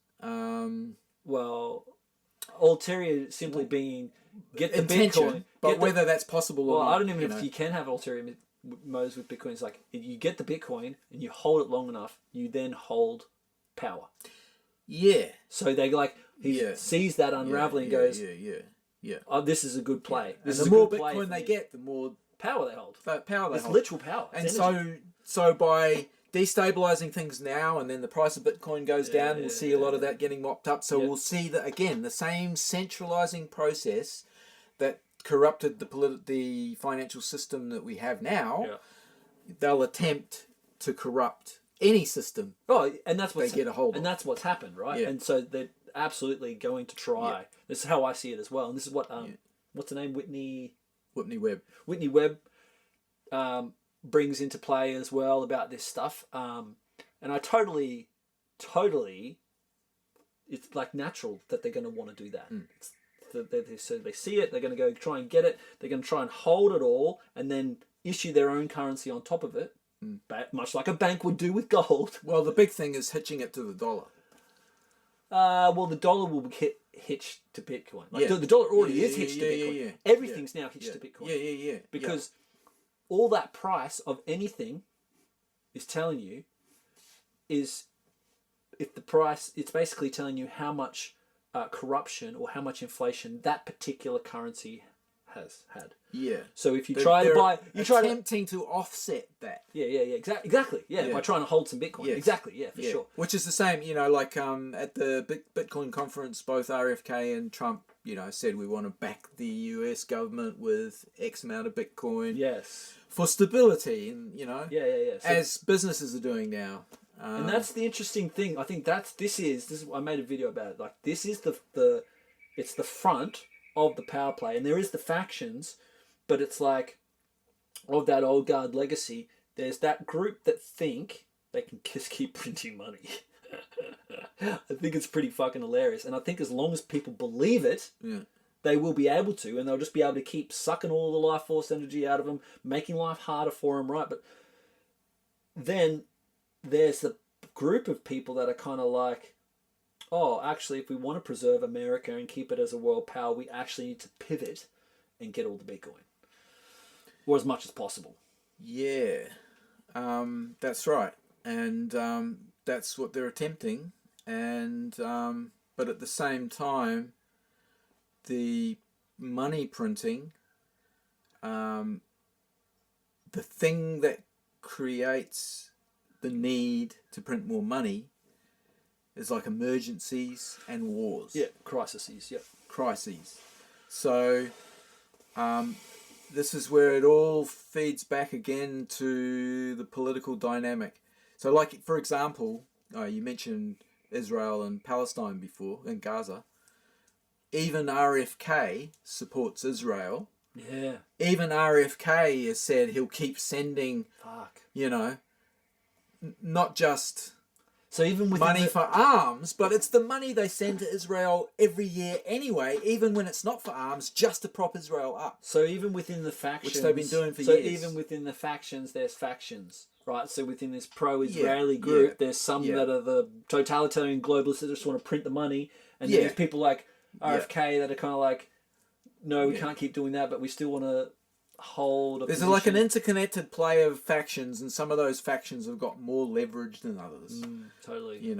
Ulterior simply being get the intention, Bitcoin, but whether that's possible or not. I don't even know if you can have ulterior motives with Bitcoin. It's like, you get the Bitcoin and you hold it long enough, you then hold power. Yeah. So they he sees that unraveling and goes, oh, this is a good play. And the more Bitcoin they get, the more power they hold. It's literal power. And so by destabilizing things now, and then the price of Bitcoin goes down, we'll see a lot of that getting mopped up. So we'll see that again, the same centralizing process that corrupted the financial system that we have now. They'll attempt to corrupt any system. Oh, and that's they get a hold of. And that's what's happened, right? And so they're absolutely going to try. This is how I see it as well. And this is what what's the name? Whitney Webb brings into play as well about this stuff. And I totally, it's natural that they're going to want to do that. So they see it, they're going to go try and get it, they're going to try and hold it all, and then issue their own currency on top of it, much like a bank would do with gold. Well, the big thing is hitching it to the dollar. The dollar will get hitched to Bitcoin. The dollar already is hitched to Bitcoin. Everything's now hitched to Bitcoin. Because all that price of anything is telling you is, if the price, it's basically telling you how much corruption or how much inflation that particular currency has had. Yeah. So if you try to buy, attempting to offset that. Yeah, exactly. Yeah, by trying to hold some Bitcoin. Yes. Exactly. Yeah, for sure. Which is the same, like at the Bitcoin conference, both RFK and Trump, said we want to back the US government with X amount of Bitcoin. Yes. For stability, and Yeah. So, as businesses are doing now. And that's the interesting thing. I think this is I made a video about it. Like, this is it's the front of the power play, and there is the factions, but it's like, of that old guard legacy, there's that group that think they can just keep printing money. I think it's pretty fucking hilarious, and I think as long as people believe it, they will be able to, and they'll just be able to keep sucking all the life force energy out of them, making life harder for them, right? But then there's a group of people that are kind of like, oh, actually, if we want to preserve America and keep it as a world power, we actually need to pivot and get all the Bitcoin, or as much as possible. Yeah, that's right, and that's what they're attempting. And but at the same time, the money printing, the thing that creates the need to print more money is like emergencies and wars. Yeah, crises. Yeah, crises. So this is where it all feeds back again to the political dynamic. So, like, for example, you mentioned Israel and Palestine before, and Gaza. Even RFK supports Israel. Yeah. Even RFK has said he'll keep sending, not just even with money for arms, but it's the money they send to Israel every year anyway, even when it's not for arms, just to prop Israel up. So even within the factions, which they've been doing for years. So even within the factions, there's factions, right? So within this pro-Israeli group, there's some that are the totalitarian globalists that just want to print the money, and there's people like RFK that are kind of like, no, we can't keep doing that, but we still want to hold a There's position. like an interconnected play of factions, and some of those factions have got more leverage than others. Totally.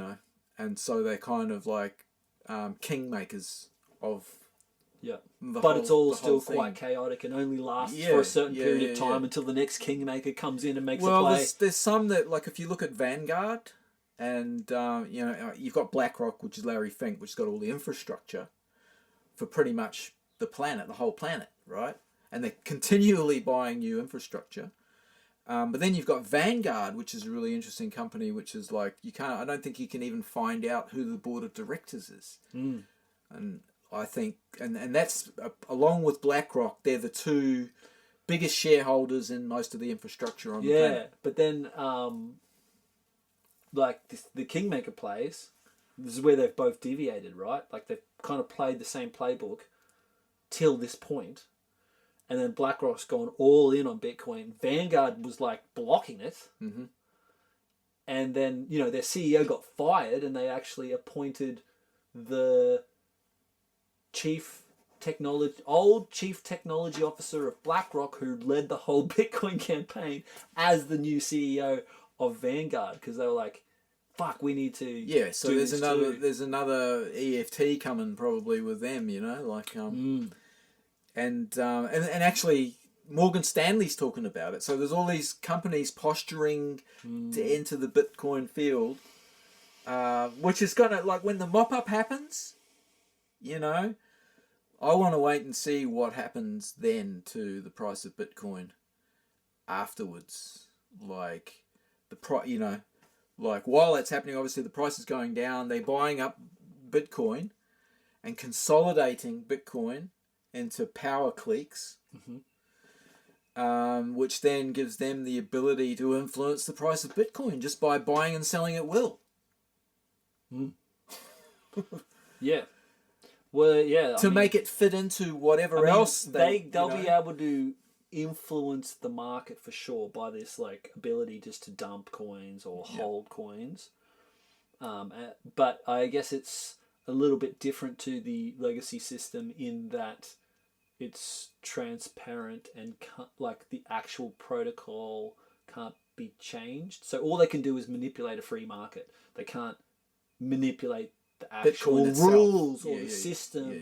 And so they're kind of like kingmakers of but it's all still quite chaotic and only lasts for a certain period of time until the next kingmaker comes in and makes a play. Well, there's some that, like, if you look at Vanguard, and you've got BlackRock, which is Larry Fink, which has got all the infrastructure for pretty much the whole planet, right? And they're continually buying new infrastructure. But then you've got Vanguard, which is a really interesting company, which is like, I don't think you can even find out who the board of directors is. And I think, and that's, along with BlackRock, they're the two biggest shareholders in most of the infrastructure on the planet. Yeah, but then, the Kingmaker plays, this is where they've both deviated, right? Like, they've kind of played the same playbook till this point. And then BlackRock's gone all in on Bitcoin. Vanguard was like blocking it. Mm-hmm. And then, their CEO got fired, and they actually appointed the chief technology officer of BlackRock, who led the whole Bitcoin campaign, as the new CEO of Vanguard, because they were like, fuck, we need to so there's another EFT coming probably with them, And actually, Morgan Stanley's talking about it. So there's all these companies posturing to enter the Bitcoin field, which is going to, like, when the mop-up happens, I want to wait and see what happens then to the price of Bitcoin afterwards. Like, like, while that's happening, obviously the price is going down. They're buying up Bitcoin and consolidating Bitcoin into power cliques, which then gives them the ability to influence the price of Bitcoin just by buying and selling at will. Yeah. Well, yeah. To make it fit into whatever else they'll be able to influence the market for sure by this, like, ability just to dump coins or hold coins. But I guess it's a little bit different to the legacy system in that it's transparent and like the actual protocol can't be changed. So all they can do is manipulate a free market. They can't manipulate the actual rules or the system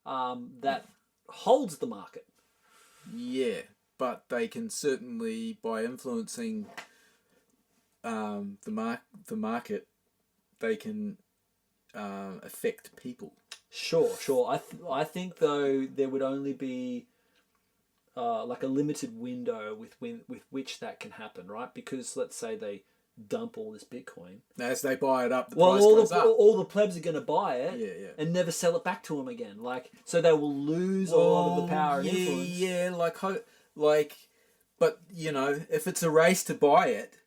that holds the market. Yeah, but they can certainly, by influencing the market, they can affect people. Sure. I think though there would only be like a limited window with which that can happen, right? Because let's say they dump all this Bitcoin. As they buy it up, the price goes up. All the plebs are going to buy it, Yeah. and never sell it back to them again. Like, so they will lose a lot of the power and influence. Yeah, but you know, if it's a race to buy it,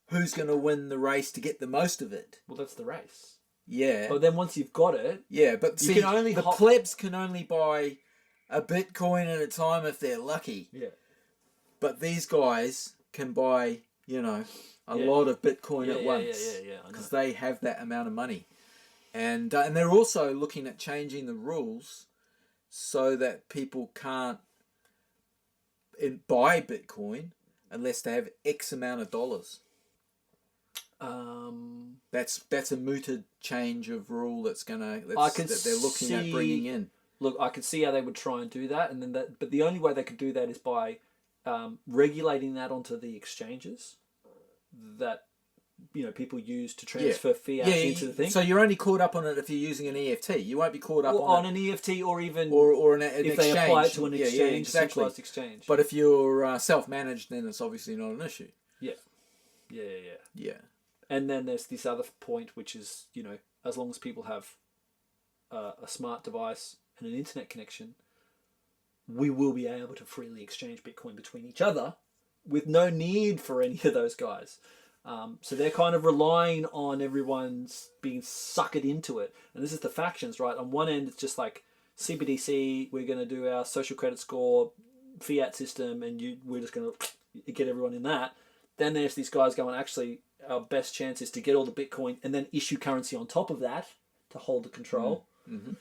who's going to win the race to get the most of it? Well, that's the race. Yeah. But then once you've got it, yeah, but you see, can only the plebs can only buy a Bitcoin at a time if they're lucky. Yeah. But these guys can buy, you know, a Yeah. lot of Bitcoin Yeah, at yeah, once. yeah. Because they have that amount of money. And they're also looking at changing the rules so that people can't buy Bitcoin unless they have X amount of dollars. That's a mooted change of rule that they're looking at bringing in. Look, I could see how they would try and do that, and then but the only way they could do that is by regulating that onto the exchanges that people use to transfer fiat into the thing. So you're only caught up on it if you're using an EFT. You won't be caught up on an EFT or even or an if exchange. They apply it to an exchange, exactly. centralized exchange. But if you're self-managed, then it's obviously not an issue. Yeah. And then there's this other point, which is, as long as people have a smart device and an internet connection, we will be able to freely exchange Bitcoin between each other with no need for any of those guys. So they're kind of relying on everyone's being suckered into it. And this is the factions, right? On one end, it's just like CBDC, we're going to do our social credit score, fiat system, and we're just going to get everyone in that. Then there's these guys going, actually, our best chance is to get all the Bitcoin and then issue currency on top of that to hold the control. Mm-hmm.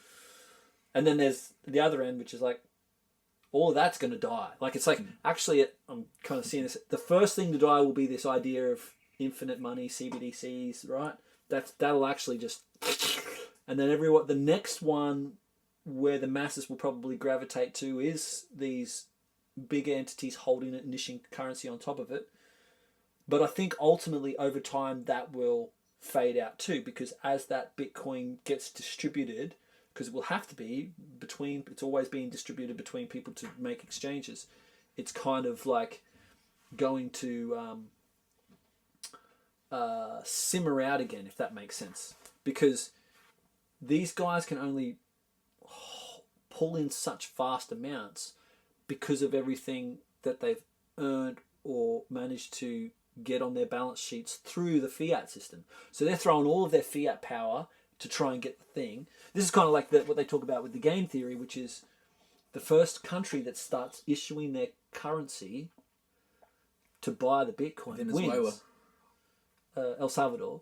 And then there's the other end, which is like, all of that's going to die. Like, it's like, actually, I'm kind of seeing this. The first thing to die will be this idea of infinite money, CBDCs, right? That'll actually just... And then the next one where the masses will probably gravitate to is these big entities holding it and issuing currency on top of it. But I think ultimately over time that will fade out too, because as that Bitcoin gets distributed, because it will have to be it's always being distributed between people to make exchanges, it's kind of like going to simmer out again, if that makes sense. Because these guys can only pull in such vast amounts because of everything that they've earned or managed to get on their balance sheets through the fiat system. So they're throwing all of their fiat power to try and get the thing. This is kind of like what they talk about with the game theory, which is the first country that starts issuing their currency to buy the Bitcoin Venezuela. wins. El Salvador.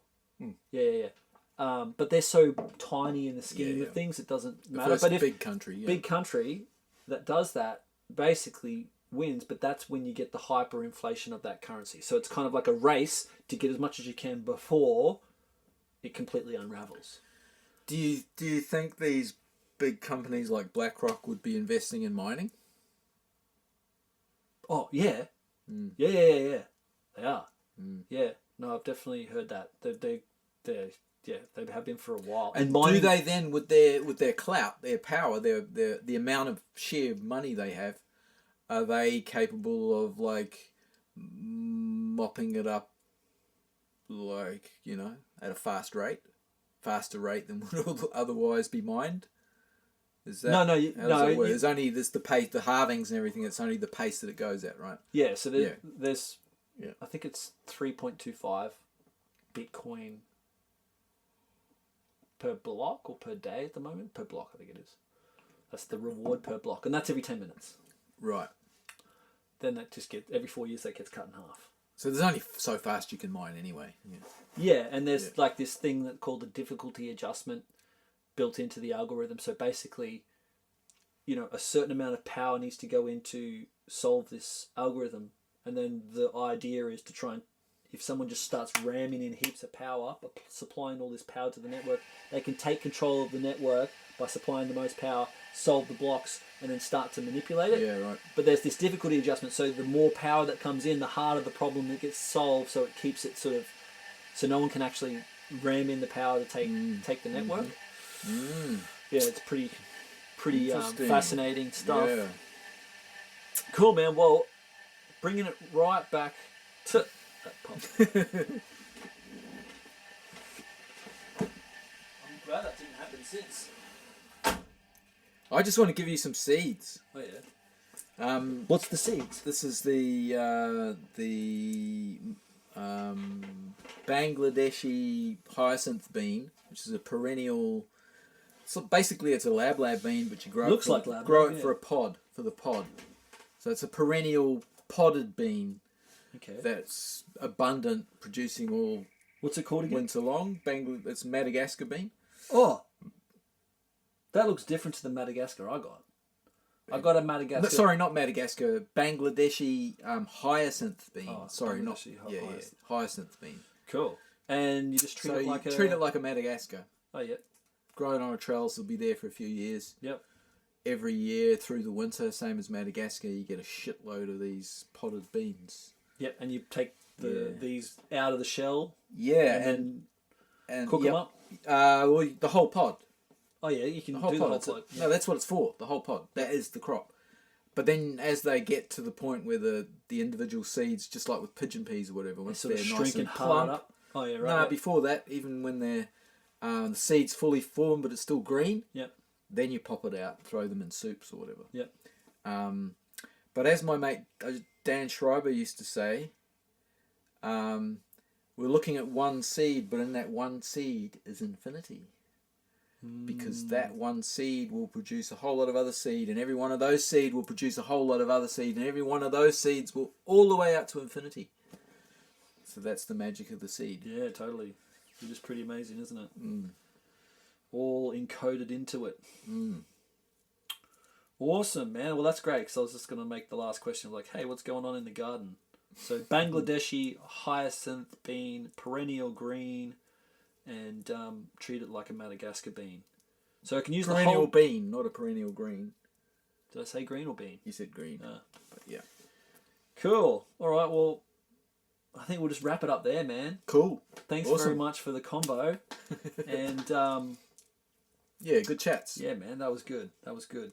Yeah. But they're so tiny in the scheme of things, it doesn't matter. But if big country that does that basically wins, but that's when you get the hyperinflation of that currency. So it's kind of like a race to get as much as you can before it completely unravels. Do you think these big companies like BlackRock would be investing in mining? Oh yeah, yeah. They are. Yeah, no, I've definitely heard that. They have been for a while. And mining, do they then, with their clout, their power, the amount of sheer money they have, are they capable of like mopping it up, like at a faster rate than would otherwise be mined? Is that no? There's only the pace, the halvings and everything. It's only the pace that it goes at, right? Yeah. So there's I think it's 3.25 Bitcoin per block or per day at the moment. Per block, I think it is. That's the reward per block, and that's every 10 minutes. Right. Then that just every 4 years that gets cut in half. So there's only so fast you can mine anyway. Yeah, and there's like this thing called the difficulty adjustment built into the algorithm. So basically, a certain amount of power needs to go in to solve this algorithm, and then the idea is to try and, if someone just starts ramming in heaps of power, but supplying all this power to the network, they can take control of the network by supplying the most power, solve the blocks, and then start to manipulate it. Yeah, right. But there's this difficulty adjustment, so the more power that comes in, the harder the problem that gets solved, so it keeps it sort of, so no one can actually ram in the power to take the network. Yeah, it's pretty fascinating stuff. Yeah. Cool, man. Well, bringing it right back to that pump. I'm glad that didn't happen since. I just want to give you some seeds. Oh yeah. What's the seeds? This is the Bangladeshi hyacinth bean, which is a perennial. So basically, it's a lab bean, but you grow Looks it like lab grow bean, it yeah. for the pod. So it's a perennial podded bean Okay. that's abundant, producing all What's it called again? winter long. It's Madagascar bean. Oh, that looks different to the Madagascar I got. I got a Madagascar. No, sorry, not Madagascar. Bangladeshi hyacinth bean. Oh, sorry, not Bangladeshi hyacinth bean. Cool. And you just treat So it like you a... treat it like a Madagascar. Oh, yeah. Grow it on a trellis. It'll be there for a few years. Yep. Every year through the winter, same as Madagascar, you get a shitload of these potted beans. Yep, and you take these out of the shell. Yeah, and and cook them up. Well, the whole pod. Oh yeah, you can The whole do pod. the whole pod. No, that's what it's for. The whole pod. That is the crop. But then, as they get to the point where the individual seeds, just like with pigeon peas or whatever, once Sort they're of nice shrink and and hard plump. up. Oh yeah, right. No, Yep. before that, even when they're the seeds fully formed but it's still green, Yep. then you pop it out, throw them in soups or whatever. Yep. But as my mate Dan Schreiber used to say, we're looking at one seed, but in that one seed is infinity. Because that one seed will produce a whole lot of other seed, and every one of those seed will produce a whole lot of other seed, and every one of those seeds will all the way out to infinity. So that's the magic of the seed. Yeah, totally. It is pretty amazing, isn't it? All encoded into it. Awesome, man. Well, that's great, because I was just going to make the last question like, hey, what's going on in the garden? So Bangladeshi hyacinth bean, perennial green, and treat it like a Madagascar bean. So I can use Perennial the whole... bean, not a perennial green. Did I say green or bean? You said green. Ah. But yeah. Cool. All right, well, I think we'll just wrap it up there, man. Cool. Thanks Awesome. very much for the combo. And Yeah, good chats. yeah, man, that was good. That was good.